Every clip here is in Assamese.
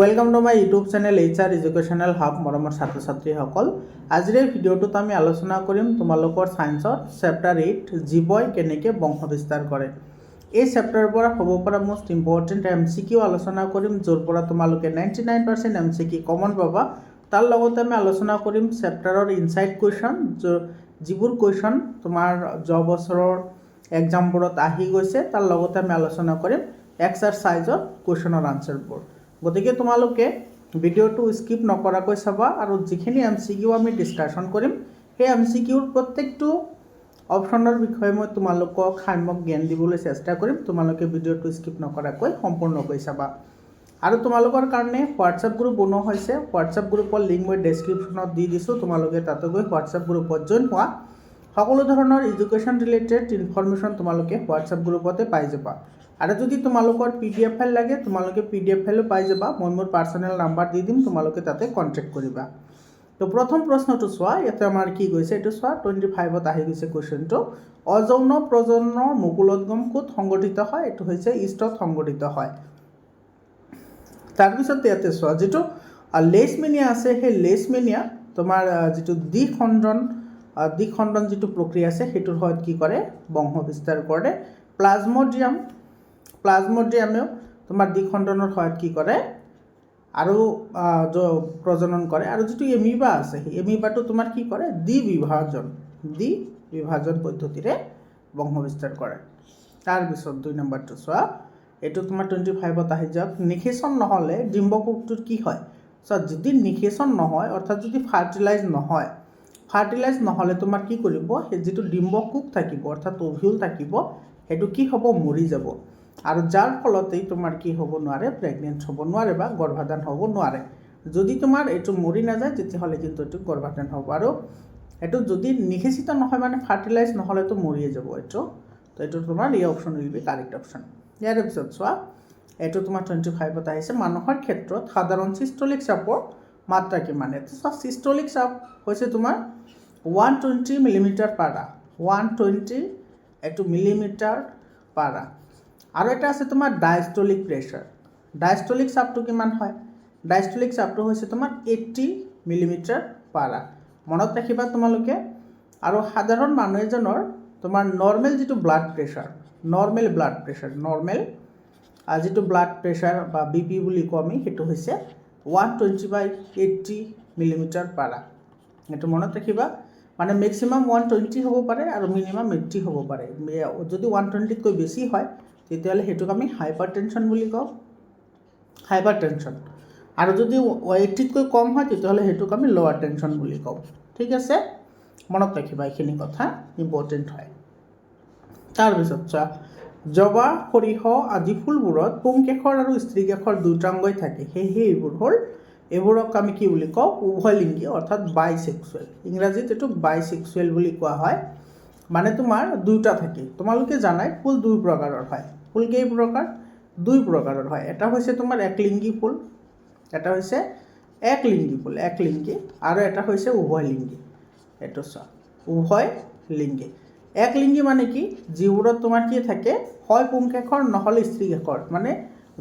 Welcome to my YouTube channel HR educational hub মৰমৰ ছাত্ৰ ছাত্ৰীসকল আজিৰ এই ভিডিঅ'টোত আমি আলোচনা কৰিম তোমালোকৰ সায়েন্সৰ চেপ্টাৰ 8 জীৱই কেনেকৈ বংশ বিস্তাৰ কৰে এই চেপ্টাৰৰ পৰা হ'ব পৰা মোষ্ট ইম্পৰ্টেণ্ট MCQ আলোচনা কৰিম য'ৰ পৰা তোমালোকে 99% MCQ কমন পাবা তাৰ লগতে আমি আলোচনা কৰিম চেপ্টাৰৰ ইনসাইড কুৱেশ্যন যিবোৰ কুৱেশ্যন তোমাৰ যোৱা বছৰৰ এক্সামবোৰত আহি গৈছে তাৰ লগতে আমি আলোচনা কৰিম এক্সাৰসাইজৰ কুৱেশ্যনৰ আনসাৰবোৰ গতিকে তোমালোকে ভিডিওটো স্কিপ নকৰাকৈ চাবা আৰু যিখিনি MCQ আমি ডিসকাশন কৰিম সেই MCQৰ প্ৰত্যেকটো অপচনৰ বিষয়ে মই তোমালোকক সাম্যক জ্ঞান দিবলৈ চেষ্টা কৰিম তোমালোকে ভিডিওটো স্কিপ নকৰাকৈ সম্পূৰ্ণকৈ চাবা আৰু তোমালোকৰ কাৰণে হোৱাটসএপ গ্ৰুপ বনোৱা হৈছে হোৱাটসএপ গ্ৰুপৰ লিংক মই ডেসক্ৰিপশ্যনত দি দিছোঁ তোমালোকে তাতে গৈ হোৱাটসএপ গ্ৰুপত জইন হোৱা সকলো ধৰণৰ এডুকেশ্যন ৰিলেটেড ইনফৰমেশ্যন তোমালোকে হোৱাটসএপ গ্ৰুপতে পাই যাবা আৰু যদি তোমালোকৰ PDF ফাইল লাগে তোমালোকে PDF ফাইলো পাই যাবা মই মোৰ পাৰ্সোনাল নাম্বাৰ দি দিম তোমালোকে তাতে কন্টাক্ট কৰিবা তো প্ৰথম প্ৰশ্নটো চোৱা ইয়াতে আমাৰ কি গৈছে এটো চোৱা 25ত আহি গৈছে কোৱেশ্চনটো অযৌন প্ৰজননৰ মুকুলোদ্গম ক'ত সংঘটিত হয় এটো হৈছে ইষ্টত সংঘটিত হয় তাৰ পিছত ইয়াতে চোৱা যেটো লেছমেনিয়া আছে সেই লেছমেনিয়া তোমাৰ যেটো দ্বিখণ্ডন যেটো প্ৰক্ৰিয়া আছে হেতুৰ হয়ত কি কৰে বংশ বিস্তাৰ কৰে প্লাজমোডিয়ামেও তোমাৰ দ্বিখণ্ডনৰ হয়ত কি কৰে আৰু প্ৰজনন কৰে আৰু যেটো এমিবা আছে এমিবাটো তোমাৰ কি কৰে দ্বিবিভাজন পদ্ধতিৰে বংশ বিস্তাৰ কৰে তাৰ পিছত 2 নম্বৰটো চোৱা এটো তোমাৰ 25ত আহি যাওক নিষেচন নহলে ডিম্বকোষটোৰ কি হয় সো যদি নিষেচন নহয় অৰ্থাৎ যদি ফাৰ্টিলাইজ নহলে তোমাৰ কি কৰিব এই যেটো ডিম্বকোষ থাকিব অৰ্থাৎ ওভিউল থাকিব হেতু কি হ'ব মৰি যাব আৰু যাৰ ফলতেই তোমাৰ কি হ'ব নোৱাৰে প্ৰেগনেন্ট হ'ব নোৱাৰে বা গৰ্ভাধান হ'ব নোৱাৰে যদি তোমাৰ এটো মৰি না যায় তেতিয়াহলে কিন্তু এটো গৰ্ভাধান হ'ব আৰু এটো যদি নিষেচিত নহয় মানে ফাৰ্টিলাইজ নহলে তো মৰিয়ে যাব এটো তো এটো তোমাৰ এই option will be correct option ইয়াৰ পিছত চোৱা এটো তোমাৰ 25ত আহিছে মানুহৰ ক্ষেত্ৰত সাধাৰণ সিস্টোলিক চাপৰ মাত্ৰা কিমান এটো সিস্টোলিক চাপ হৈছে তোমাৰ 120 মিলিমিটাৰ পাৰা 120 এটো মিলিমিটাৰ পাৰা আৰু এটা আছে তোমাৰ ডায়াস্টলিক প্ৰেসাৰ ডায়াস্টলিক চাপটো কিমান হয় ডায়াস্টলিক চাপটো হৈছে তোমাৰ 80 মিলিমিটাৰ পাৰা মনত ৰাখিবা তোমালোকে আৰু সাধাৰণ মানুহ এজনৰ তোমাৰ নৰমাল যেটো ব্লাড প্ৰেসাৰ যেটো ব্লাড প্ৰেসাৰ বা BP বুলি কও আমি হেতু হৈছে 120/80 মিলিমিটাৰ পাৰা এটো মনত ৰাখিবা মানে ম্যাক্সিমাম 120 হ'ব পাৰে আৰু মিনিমাম 80 হ'ব পাৰে যদি 120 কৈ বেছি হয় তেতিয়ালে হেতুক আমি হাইপাৰটেনশন বুলি কও হাইপাৰটেনশন আৰু যদি 80 কৈ কম হয় তেতিয়ালে হেতুক আমি লোৱাৰ টেনশন বুলি কও ঠিক আছে মনত ৰাখিবা এইখিনি কথা ইম্পৰ্টেন্ট হয় তাৰ পিছত চোৱা জবা সৰিহ আদি ফুলবোৰত পুংকেশৰ আৰু স্ত্ৰীকেশৰ দুটাংগই থাকে এইবোৰক আমি কি বুলি কও উভয়লিংগী অৰ্থাৎ বাইসেক্সুৱেল ইংৰাজীত এটো বাইসেক্সুৱেল বুলি কোৱা হয় মানে তোমাৰ দুটা থাকে তোমালোকে জানাই ফুল দুই প্ৰকাৰৰ হয় ফুল কেই প্ৰকাৰ দুই প্ৰকাৰৰ হয় এটা হৈছে তোমাৰ একলিংগী ফুল এটা হৈছে একলিংগী আৰু এটা হৈছে উভয়লিংগী এটো চোৱা উভয়লিংগী একলিংগী মানে কি যিবোৰত তোমাৰ কি থাকে হয় পুংকেশৰ নহলে স্ত্ৰীকেশৰ মানে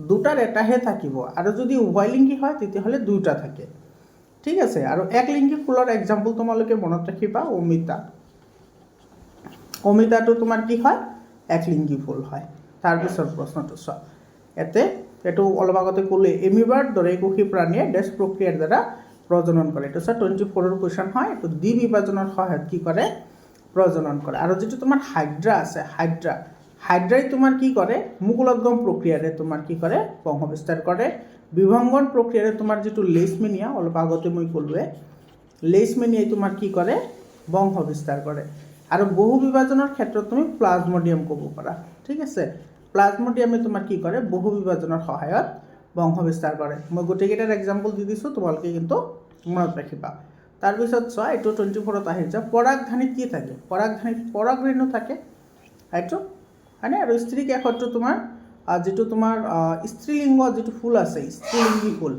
দুটাৰ এটাহে থাকিব আৰু যদি উভয়লিংগী হয় তেতিয়াহলে দুটা থাকে ঠিক আছে আৰু একলিংগী ফুলৰ এক্সাম্পল তোমালোকে মনত ৰাখিবা অমিতাটো তোমাৰ কি হয় একলিংগী ফুল হয় তাৰ পিছৰ প্ৰশ্নটো চোৱা এটো অলপ আগতে ক'লে এমিবাৰ দৰে কোষী প্ৰাণীয়ে ডেছ প্ৰক্ৰিয়াৰ দ্বাৰা প্ৰজনন কৰে এটো 24ৰ কোৱেশ্চন হয় এটো দ্বিবিভাজনৰ সহায়ত কি কৰে প্ৰজনন কৰে আৰু যেটো তোমাৰ হাইড্ৰা আছে হাইড্ৰাই তোমাৰ কি কৰে মুকুলোদ্গম প্ৰক্ৰিয়াৰে তোমাৰ কি কৰে বংশ বিস্তাৰ কৰে বিভংগন প্ৰক্ৰিয়াৰে তোমাৰ যেটো লেছমেনিয়া অলপ আগতে মই ক'লোৱে লেছমেনিয়াই তোমাৰ কি কৰে বংশ বিস্তাৰ কৰে আৰু বহু বিভাজনৰ ক্ষেত্ৰত তুমি প্লাজমোডিয়াম ক'ব পাৰা ঠিক আছে প্লাজমোডিয়ামে তোমাৰ কি কৰে বহু বিভাজনৰ সহায়ত বংশ বিস্তাৰ কৰে মই গোটেইকেইটাৰ এক্সাম্পল দি দিছো তোমালোকে কিন্তু মনত ৰাখিবা তাৰ পিছত চোৱা এটো 24ত আহি যা পৰাগধানীত কি থাকে পৰাগধানীত পৰাগৰেণু থাকে এইটো মানে আৰু স্ত্ৰীকেশৰটো তোমাৰ যেটো তোমাৰ স্ত্ৰীলিংগ যেটো ফুল আছে স্ত্ৰীলিংগী ফুল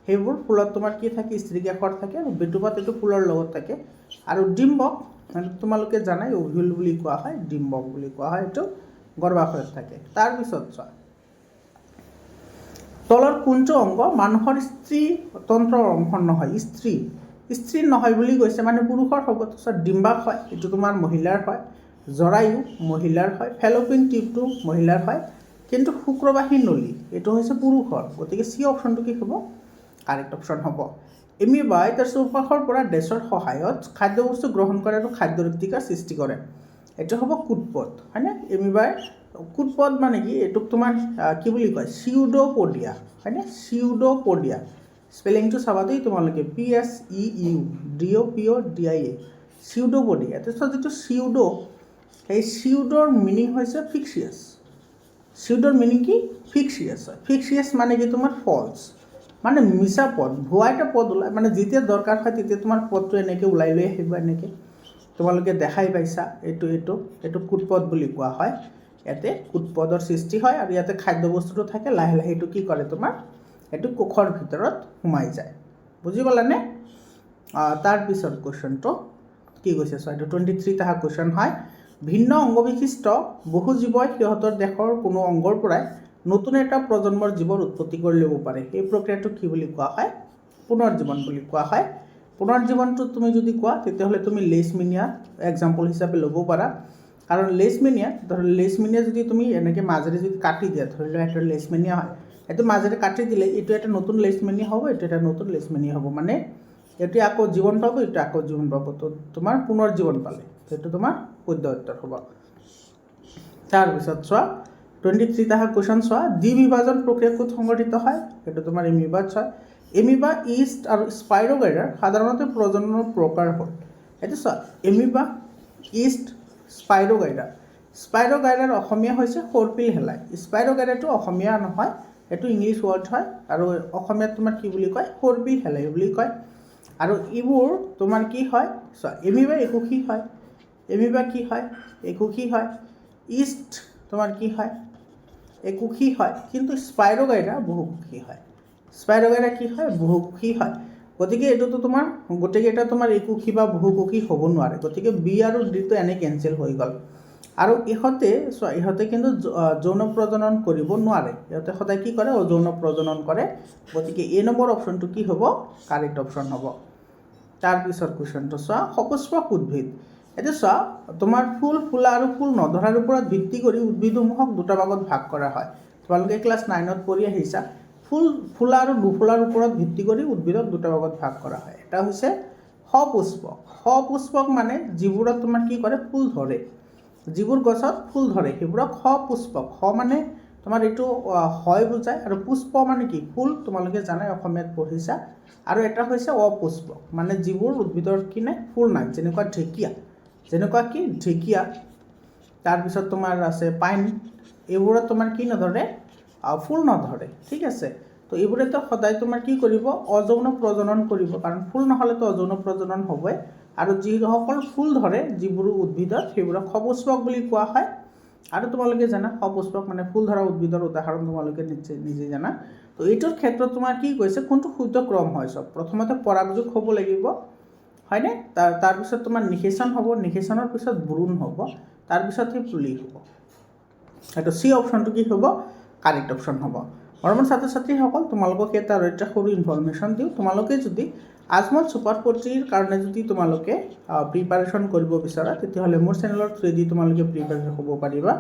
হেবোৰ ফুলত তোমাৰ কি থাকে স্ত্ৰীকেশৰ থাকে আৰু বেটুপাত এটো ফুলৰ লগত থাকে আৰু ডিম্বক তোমালোকে জানাই ওভিউল বুলি কোৱা হয় ডিম্বক বুলি কোৱা হয় এটো গৰ্ভাশয়ত থাকে তাৰ পিছত চোৱা তলৰ কোনটো অংগ মানুহৰ স্ত্ৰীতন্ত্ৰৰ অংশ নহয়? স্ত্ৰী নহয় বুলি কৈছে, মানে পুৰুষৰ হ'ব। তাৰপিছত ডিম্বাক হয়, এইটো তোমাৰ মহিলাৰ হয়। জৰায়ু মহিলাৰ হয়। ফেলোপিন টিউবটো মহিলাৰ হয়, কিন্তু শুক্ৰবাহী নলী এইটো হৈছে পুৰুষৰ। গতিকে চি অপশ্যনটো কি হ'ব? কাৰেক্ট অপশ্যন হ'ব। এমিবাই তাৰ চৌপাশৰ পৰা ডেছৰ সহায়ত খাদ্যবস্তু গ্ৰহণ কৰে আৰু খাদ্য ঋতিকাৰ সৃষ্টি কৰে। এইটো হ'ব কুটপথ, হয়নে? এমিবাই কুটপথ মানে কি? এইটোক তোমাৰ কি বুলি কয়? চিউডোপডিয়া, হয়নে? চিউডোপডিয়া স্পেলিংটো চাবা দেই তোমালোকে, PSEUDOPODIA, চিউডোপডিয়া। তাৰপিছত যিটো চিউডো, সেই চিউডোৰ মিনিং হৈছে ফিক্সিয়াছ। চিউডোৰ মিনিং কি? ফিক্সিয়াছ হয়। ফিক্সিয়াছ মানে কি? তোমাৰ ফলছ, মানে মিছা পদ, ভুৱা এটা পদ ওলায়। মানে যেতিয়া দৰকাৰ হয় তেতিয়া তোমাৰ পদটো এনেকৈ ওলাই লৈ আহিব। এনেকৈ তোমালোকে দেখাই পাইছা। এইটো কুটপথ বুলি কোৱা হয়। ইয়াতে কুটপথৰ সৃষ্টি হয় আৰু ইয়াতে খাদ্যবস্তুটো থাকে। লাহে লাহে এইটো কি কৰে? তোমাৰ এইটো কোষৰ ভিতৰত সোমাই যায়। বুজি পালানে? তাৰপিছত কুৱেশ্যনটো কি কৈছে? চ' এইটো 23 তাহা কুৱেশ্যন হয়। ভিন্ন অংগবিশিষ্ট বহু জীৱই সিহঁতৰ দেশৰ কোনো অংগৰ পৰাই নতুন এটা প্ৰজন্মৰ জীৱৰ উৎপত্তি কৰি ল'ব পাৰে। এই প্ৰক্ৰিয়াটো কি বুলি কোৱা হয়? পুনৰ্জীৱন বুলি কোৱা হয়। পুনৰ্জীৱনটো তুমি যদি কোৱা তেতিয়াহ'লে তুমি লেইছমিনিয়া এক্সাম্পল হিচাপে ল'ব পাৰা। কাৰণ লেইছমিনিয়া যদি তুমি এনেকৈ মাজেৰে যদি কাটি দিয়া, ধৰি লোৱা এটা লেইছমিনিয়া হয়, এইটো মাজেৰে কাটি দিলে এইটো এটা নতুন লেইছমিনিয়া হ'ব, এইটো এটা নতুন লেইছমিনিয়া হ'ব। মানে এইটো আকৌ জীৱন পাব, এইটো আকৌ জীৱন পাব। তো তোমাৰ পুনৰ্জীৱন পালে সেইটো তোমাৰ শুদ্ধ উত্তৰ হ'ব। তাৰপিছত চোৱা 23 তাহা কুৱেশ্যন চোৱা। দ্বিবিভাজন প্ৰক্ৰিয়া ক'ত সংঘটিত হয়? সেইটো তোমাৰ এমিবাত হয়। এমিবা, ইষ্ট আৰু স্পাইৰোগাইডাৰ সাধাৰণতে প্ৰজননৰ প্ৰকাৰ হ'ল। এইটো চোৱা, এমিবা, ইষ্ট, স্পাইৰোগাইডাৰ। স্পাইৰোগাইডাৰ অসমীয়া হৈছে সৰ্পিল শেলাই। স্পাইৰোগাইডাৰটো অসমীয়া নহয়, এইটো ইংলিছ ৱৰ্ড হয় আৰু অসমীয়াত তোমাৰ কি বুলি কয়? সৰ্পিল শেলাই বুলি কয়। আৰু এইবোৰ তোমাৰ কি হয়? চোৱা, এমিবা একোষী হয়। এমিবা কি হয়? একোষী হয়। ইষ্ট তোমাৰ কি হয়? একোষী হয়। কিন্তু স্পাইৰোগাইডাৰ বহুকোষী হয়। স্পাইৰোগাইডাৰ কি হয়? বহুকোষী হয়। গতিকে এইটোতো তোমাৰ গোটেইকেইটা তোমাৰ একোষী বা বহুকোষী হ'ব নোৱাৰে। গতিকে বি আৰু ডিটো এনে কেঞ্চেল হৈ গ'ল। আৰু ইহঁতে কিন্তু যৌন প্ৰজনন কৰিব নোৱাৰে। ইহঁতে সদায় কি কৰে? অযৌন প্ৰজনন কৰে। গতিকে এ নম্বৰ অপশ্যনটো কি হ'ব? কাৰেক্ট অপশ্যন হ'ব। তাৰপিছত কুৱেশ্যনটো চোৱা, সপুষ্পক উদ্ভিদ। এতিয়া চোৱা, তোমাৰ ফুল ফুলা আৰু ফুল নধৰাৰ ওপৰত ভিত্তি কৰি উদ্ভিদসমূহক দুটা ভাগত ভাগ কৰা হয়। তোমালোকে ক্লাছ 9ত পঢ়ি আহিছা। ফুল ফুলা আৰু নুফুলাৰ ওপৰত ভিত্তি কৰি উদ্ভিদক দুটা ভাগত ভাগ কৰা হয়। এটা হৈছে সপুষ্পক। সপুষ্পক মানে যিবোৰত তোমাৰ কি কৰে? ফুল ধৰে। যিবোৰ গছত ফুল ধৰে সেইবোৰক সপুষ্পক। মানে তোমাৰ এইটো হয় বুজায়, আৰু পুষ্প মানে কি? ফুল, তোমালোকে জানাই, অসমীয়াত পঢ়িছা। আৰু এটা হৈছে অপুষ্পক, মানে যিবোৰ উদ্ভিদৰ কি নাই? ফুল নাই। যেনেকুৱা ঢেকীয়া, তাৰপিছত তোমাৰ আছে পাইন, এইবোৰত তোমাৰ কি নধৰে? ফুল নধৰে। ঠিক আছে। তো এইবোৰেতো সদায় তোমাৰ কি কৰিব? অযৌন প্ৰজনন কৰিব, কাৰণ ফুল নহ'লেতো অযৌন প্ৰজনন হ'বই। আৰু যিসকল ফুল ধৰে যিবোৰ উদ্ভিদত, সেইবোৰক সপুষ্পক বুলি কোৱা হয়। আৰু তোমালোকে জানা সপুষ্পক মানে ফুল ধৰা উদ্ভিদৰ উদাহৰণ তোমালোকে নিজে জানা। তো এইটোৰ ক্ষেত্ৰত তোমাৰ কি কৈছে? কোনটো শুদ্ধ ক্ৰম হয়? চব প্ৰথমতে পৰাগযোগ হ'ব লাগিব, হয়নে? তাৰপিছত তোমাৰ নিষেচন হ'ব, নিষেচনৰ পিছত ভ্ৰূণ হ'ব, তাৰপিছতহে পুলি হ'ব। এইটো চি অপশ্যনটো কি হ'ব? কাৰেক্ট অপশ্যন হ'ব। মৰমৰ ছাত্ৰ ছাত্ৰীসকল, তোমালোকক এটা আৰু এটা সৰু ইনফৰমেশ্যন দিওঁ। তোমালোকে যদি আজমল ছুপাৰ 40ৰ কাৰণে যদি তোমালোকে প্ৰিপাৰেশ্যন কৰিব বিচাৰা, তেতিয়াহ'লে মোৰ চেনেলৰ থ্ৰুৱেদি তোমালোকে প্ৰিপাৰেশ্যন হ'ব পাৰিবা।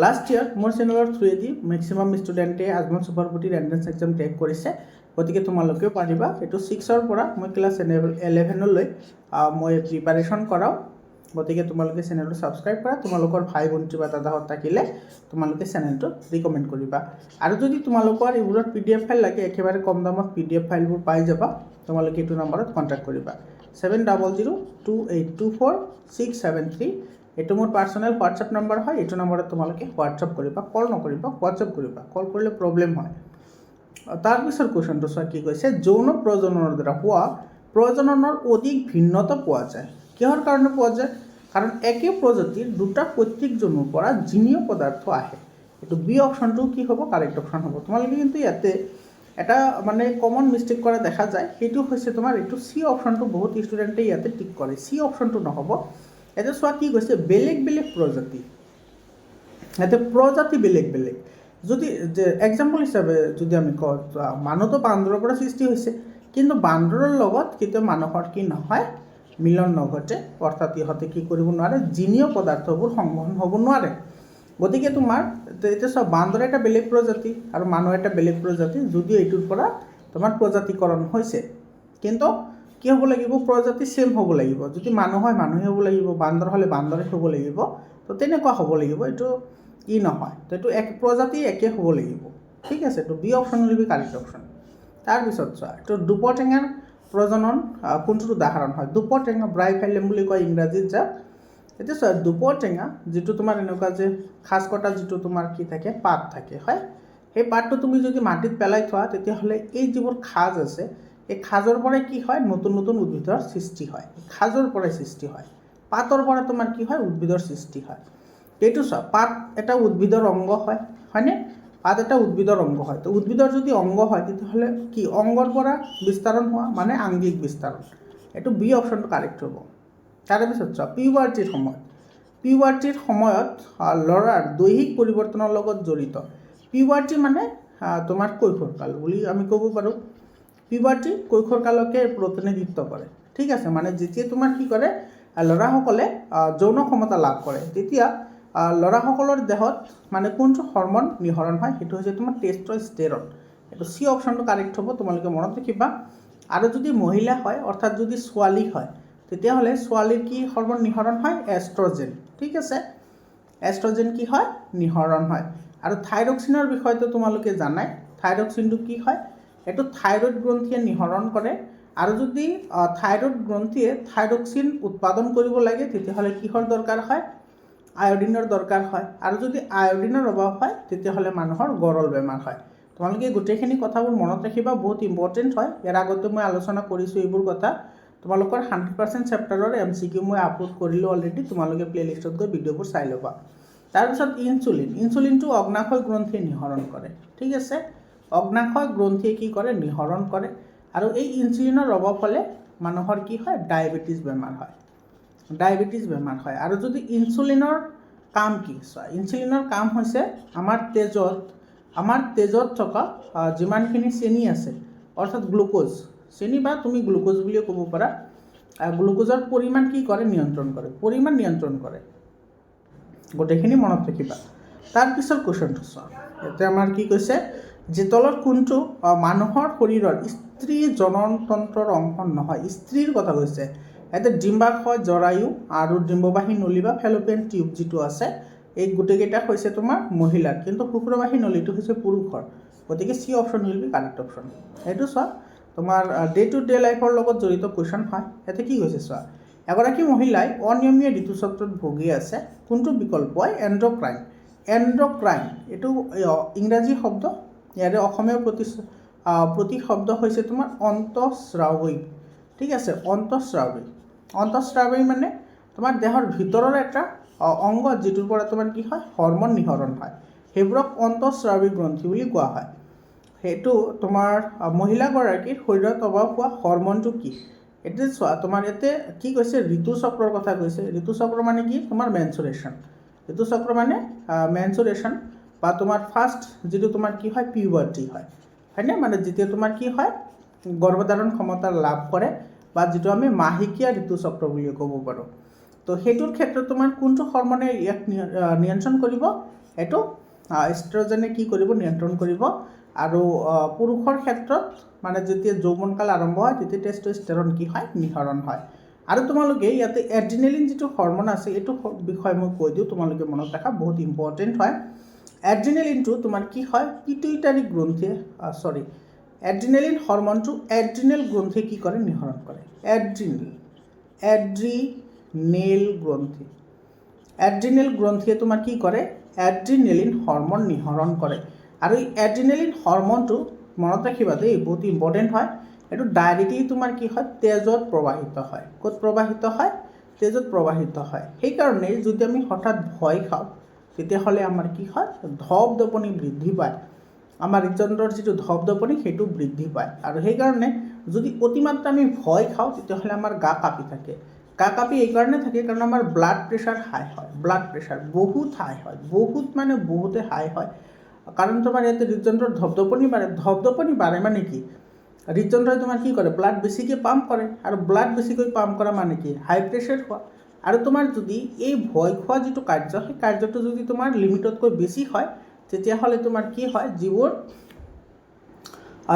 লাষ্ট ইয়াৰ মোৰ চেনেলৰ থ্ৰুৱেদি মেক্সিমাম ষ্টুডেণ্টে আজমল ছুপাৰ 40ৰ এণ্ট্ৰেন্স এক্সাম ক্ৰেক কৰিছে। গতিকে তোমালোকেও পাৰিবা। এইটো 6ৰ পৰা মই ক্লাছ 11লৈ মই প্ৰিপাৰেশ্যন কৰাওঁ। গতিকে তোমালোকে চেনেলটো ছাবস্ক্ৰাইব কৰা। তোমালোকৰ ভাই ভণ্টি বা দাদাহঁত থাকিলে তোমালোকে চেনেলটো ৰিকমেণ্ড কৰিবা। আৰু যদি তোমালোকৰ এইবোৰৰ PDF ফাইল লাগে, একেবাৰে কম দামত PDF ফাইলবোৰ পাই যাবা। তোমালোকে এইটো নম্বৰত কণ্টেক্ট কৰিবা, 7002824673। এইটো মোৰ পাৰ্চনেল হোৱাটছএপ নম্বৰ হয়। এইটো নম্বৰত তোমালোকে হোৱাটছএপ কৰিবা, কল নকৰিবা, হোৱাটছএপ কৰিবা। কল কৰিলে প্ৰব্লেম হয়। তাৰপিছত কুৱেশ্যনটো চোৱা কি কৈছে? যৌন প্ৰজননৰ দ্বাৰা হোৱা প্ৰজননৰ অধিক ভিন্নতা পোৱা যায়। কিহৰ কাৰণে পোৱা যায়? কাৰণ একে প্ৰজাতিৰ দুটা প্ৰত্যেকজনৰ পৰা জিনীয় পদাৰ্থ আহে। এইটো বি অপশ্যনটো কি হ'ব? কাৰেক্ট অপশ্যন হ'ব। তোমালোকে কিন্তু ইয়াতে এটা মানে কমন মিষ্টেক কৰা দেখা যায়, সেইটো হৈছে তোমাৰ এইটো চি অপশ্যনটো বহুত ষ্টুডেণ্টে ইয়াতে টিক কৰে। চি অপশ্যনটো নহ'ব। এতিয়া চোৱা কি কৈছে? বেলেগ বেলেগ প্ৰজাতি, ইয়াতে প্ৰজাতি বেলেগ বেলেগ। যদি যে এক্সাম্পল হিচাপে যদি আমি কওঁ মানুহটো বান্দৰৰ পৰা সৃষ্টি হৈছে, কিন্তু বান্দৰৰ লগত কেতিয়াও মানুহৰ কি নহয়, মিলন নঘটে, অৰ্থাৎ ইহঁতে কি কৰিব নোৱাৰে, জিনীয় পদাৰ্থবোৰ সংবহন হ'ব নোৱাৰে। গতিকে তোমাৰ এতিয়া চোৱা, বান্দৰ এটা বেলেগ প্ৰজাতি আৰু মানুহ এটা বেলেগ প্ৰজাতি, যদিও এইটোৰ পৰা তোমাৰ প্ৰজাতিকৰণ হৈছে, কিন্তু কি হ'ব লাগিব, প্ৰজাতি ছেম হ'ব লাগিব। যদি মানুহ হয় মানুহে হ'ব লাগিব, বান্দৰ হ'লে বান্দৰে হ'ব লাগিব, তো তেনেকুৱা হ'ব লাগিব, এইটো ই নহয়। তো এইটো এক প্ৰজাতি একে হ'ব লাগিব, ঠিক আছে। তো B option will be correct option. তাৰপিছত চোৱা, এইটো দুপৰটেঙাৰ প্ৰজনন কোনটোৰ উদাহৰণ হয়? দুপৰটেঙা ব্ৰাইফাইলেম বুলি কয় ইংৰাজীত যাক। এতিয়া চোৱা, দুপৰটেঙা যিটো তোমাৰ এনেকুৱা যে খাজ কটা যিটো তোমাৰ কি থাকে, পাত থাকে, হয়, সেই পাতটো তুমি যদি মাটিত পেলাই থোৱা, তেতিয়াহ'লে এই যিবোৰ খাজ আছে, এই খাজৰ পৰাই কি হয়, নতুন নতুন উদ্ভিদৰ সৃষ্টি হয়। খাজৰ পৰাই সৃষ্টি হয়, পাতৰ পৰা তোমাৰ কি হয়, উদ্ভিদৰ সৃষ্টি হয়। এইটো চোৱা, পাত এটা উদ্ভিদৰ অংগ হয়, হয়নে? পাত এটা উদ্ভিদৰ অংগ হয়। তো উদ্ভিদৰ যদি অংগ হয়, তেতিয়াহ'লে কি অংগৰ পৰা বিস্তাৰণ হোৱা মানে আংগিক বিস্তাৰণ। এইটো বি অপশ্যনটো কাৰেক্ট হ'ব। তাৰপিছত চোৱা, পিউবাৰ্টিৰ সময়ত ল'ৰাৰ দৈহিক পৰিৱৰ্তনৰ লগত জড়িত। পিউবাৰ্টি মানে তোমাৰ কৈশোৰকাল বুলি আমি ক'ব পাৰোঁ। পিউবাৰ্টি কৈশোৰকালকে প্ৰতিনিধিত্ব কৰে, ঠিক আছে। মানে যেতিয়া তোমাৰ কি কৰে, ল'ৰাসকলে যৌন ক্ষমতা লাভ কৰে, তেতিয়া ল'ৰাসকলৰ দেহত মানে কোনটো হৰমন নিঃসৰণ হয়, সেইটো হৈছে তোমাৰ টেষ্টষ্টেৰন। এইটো চি অপশ্যনটো কাৰেক্ট হ'ব, তোমালোকে মনত ৰাখিবা। আৰু যদি মহিলা হয়, অৰ্থাৎ যদি ছোৱালী হয়, তেতিয়াহ'লে ছোৱালীৰ কি হৰমন নিঃসৰণ হয়, এষ্ট্ৰজেন, ঠিক আছে। এষ্ট্ৰজেন কি হয়, নিঃসৰণ হয়। আৰু থাইৰক্সিনৰ বিষয়টো তোমালোকে জানাই, থাইৰক্সিনটো কি হয়, এইটো থাইৰইড গ্ৰন্থিয়ে নিঃসৰণ কৰে। আৰু যদি থাইৰইড গ্ৰন্থিয়ে থাইৰক্সিন উৎপাদন কৰিব লাগে, তেতিয়াহ'লে কিহৰ দৰকাৰ হয়, আয়ডিনৰ দৰকাৰ হয়। আৰু যদি আয়ডিনৰ অভাৱ হয়, তেতিয়াহ'লে মানুহৰ গৰল বেমাৰ হয়। তোমালোকে গোটেইখিনি কথাবোৰ মনত ৰাখিবা, বহুত ইম্পৰ্টেণ্ট হয়। ইয়াৰ আগতে মই আলোচনা কৰিছোঁ এইবোৰ কথা। তোমালোকৰ 100% চেপ্টাৰৰ MCQ মই আপলোড কৰিলোঁ অলৰেডি, তোমালোকে প্লেলিষ্টত গৈ ভিডিঅ'বোৰ চাই ল'বা। তাৰপিছত ইনচুলিনটো অগ্নাশয় গ্ৰন্থিয়ে নিঃসৰণ কৰে, ঠিক আছে। অগ্নাশয় গ্ৰন্থিয়ে কি কৰে, নিঃসৰণ কৰে। আৰু এই ইনচুলিনৰ অভাৱ হ'লে মানুহৰ কি হয়, ডায়েবেটিছ বেমাৰ হয়, ডায়েবেটিছ বেমাৰ হয়। আৰু যদি ইনচুলিনৰ কাম কি চোৱা, ইনচুলিনৰ কাম হৈছে আমাৰ তেজত থকা যিমানখিনি চেনি আছে, অৰ্থাৎ গ্লুক'জ, চেনি বা তুমি গ্লুক'জ বুলিও ক'ব পাৰা, গ্লুক'জৰ পৰিমাণ কি কৰে, নিয়ন্ত্ৰণ কৰে, পৰিমাণ নিয়ন্ত্ৰণ কৰে। গোটেইখিনি মনত ৰাখিবা। তাৰপিছত কুৱেশ্যনটো চোৱা, ইয়াতে আমাৰ কি কৈছে, যে তলত কোনটো মানুহৰ শৰীৰৰ স্ত্ৰী জননতন্ত্ৰৰ অংশ নহয়? স্ত্ৰীৰ কথা কৈছে। ইয়াতে ডিম্বাশয়, জৰায়ু আৰু ডিম্ববাহী নলী বা ফেলোপিয়ান টিউব যিটো আছে, এই গোটেইকেইটা হৈছে তোমাৰ মহিলাৰ, কিন্তু শুক্ৰবাহী নলীটো হৈছে পুৰুষৰ। গতিকে C option will be correct option. সেইটো চোৱা, তোমাৰ ডে টু ডে লাইফৰ লগত জড়িত কুৱেশ্যন হয়। ইয়াতে কি কৈছে চোৱা, এগৰাকী মহিলাই অনিয়মীয়া ঋতুচক্ৰত ভুগি আছে, কোনটো বিকল্প হয়? এণ্ড্ৰক্ৰাইন, এইটো ইংৰাজী শব্দ, ইয়াৰে অসমীয়া প্ৰতিশব্দ হৈছে তোমাৰ অন্তঃস্ৰাৱী, ঠিক আছে। অন্তঃস্ৰাৱী মানে তোমাৰ দেহৰ ভিতৰৰ এটা অংগ, যিটোৰ পৰা তোমাৰ কি হয়, হৰমন নিঃসৰণ হয়, সেইবোৰক অন্তঃস্ৰাৱী গ্ৰন্থি বুলি কোৱা হয়। সেইটো তোমাৰ মহিলাগৰাকীৰ শৰীৰত অভাৱ হোৱা হৰমনটো কি? এতিয়া চোৱা, তোমাৰ ইয়াতে কি কৈছে, ঋতুচক্ৰৰ কথা কৈছে। ঋতুচক্ৰ মানে কি, তোমাৰ মেনচুৰেশ্যন। ঋতুচক্ৰ মানে মেনচুৰেশ্যন, বা তোমাৰ ফাৰ্ষ্ট যিটো তোমাৰ কি হয়, পিউবাৰ্টি হয়, হয়নে? মানে যেতিয়া তোমাৰ কি হয়, গৰ্ভধাৰণ ক্ষমতা লাভ কৰে, বা যিটো আমি মাহেকীয়া ঋতুচক্ৰ বুলি ক'ব পাৰোঁ। তো সেইটোৰ ক্ষেত্ৰত তোমাৰ কোনটো হৰমনে ইয়াক নিয়ন্ত্ৰণ কৰিব? এইটো এষ্ট্ৰজেনে কি কৰিব, নিয়ন্ত্ৰণ কৰিব। আৰু পুৰুষৰ ক্ষেত্ৰত মানে যেতিয়া যৌৱনকাল আৰম্ভ হয়, তেতিয়া টেষ্টষ্টেৰন কি হয়, নিঃসৰণ হয়। আৰু তোমালোকে ইয়াতে এড্ৰিনেলিন যিটো হৰমন আছে, এইটো বিষয়ে মই কৈ দিওঁ, তোমালোকে মনত ৰাখা, বহুত ইম্পৰ্টেণ্ট হয়। এড্ৰিনেলিনটো তোমাৰ কি হয়, পিটুইটাৰী গ্ৰন্থিয়ে এড্ৰিনেলিন হৰমনটো এড্ৰিনেল গ্ৰন্থিয়ে কি কৰে, নিঃসৰণ কৰে। এড্ৰিনেল গ্ৰন্থিয়ে তোমাৰ কি কৰে, এড্ৰিনেলিন হৰমন নিঃসৰণ কৰে। আৰু এই এড্ৰিনেলিন হৰমনটো মনত ৰাখিবা দেই, বহুত ইম্পৰ্টেণ্ট হয়। এইটো ডাইৰেক্টলি তোমাৰ কি হয়, তেজত প্ৰবাহিত হয়। ক'ত প্ৰবাহিত হয়? তেজত প্ৰবাহিত হয়। সেইকাৰণে যদি আমি হঠাৎ ভয় খাওঁ, তেতিয়াহ'লে আমাৰ কি হয়, ধপধপনি বৃদ্ধি পায়। আমাৰ হৃদযন্ত্ৰৰ যিটো ধপধপনি, সেইটো বৃদ্ধি পায়। আৰু সেইকাৰণে যদি অতিমাত্ৰা আমি ভয় খাওঁ, তেতিয়াহ'লে আমাৰ গা কাঁপি থাকে। গা কাঁপি এইকাৰণে থাকে কাৰণ আমাৰ ব্লাড প্ৰেছাৰ হাই হয়, ব্লাড প্ৰেছাৰ বহুত হাই হয়, বহুত মানে বহুতে হাই হয়। কাৰণ তোমাৰ ইয়াতে হৃদযন্ত্ৰৰ ধপধপনি বাঢ়ে মানে কি হৃদযন্ত্ৰই তোমাৰ কি কৰে ব্লাড বেছিকৈ পাম্প কৰে আৰু ব্লাড বেছিকৈ পাম্প কৰা মানে কি হাই প্ৰেছাৰ হোৱা আৰু তোমাৰ যদি এই ভয় খোৱা যিটো কাৰ্য সেই কাৰ্যটো যদি তোমাৰ লিমিটতকৈ বেছি হয় তেতিয়াহ'লে তোমাৰ কি হয়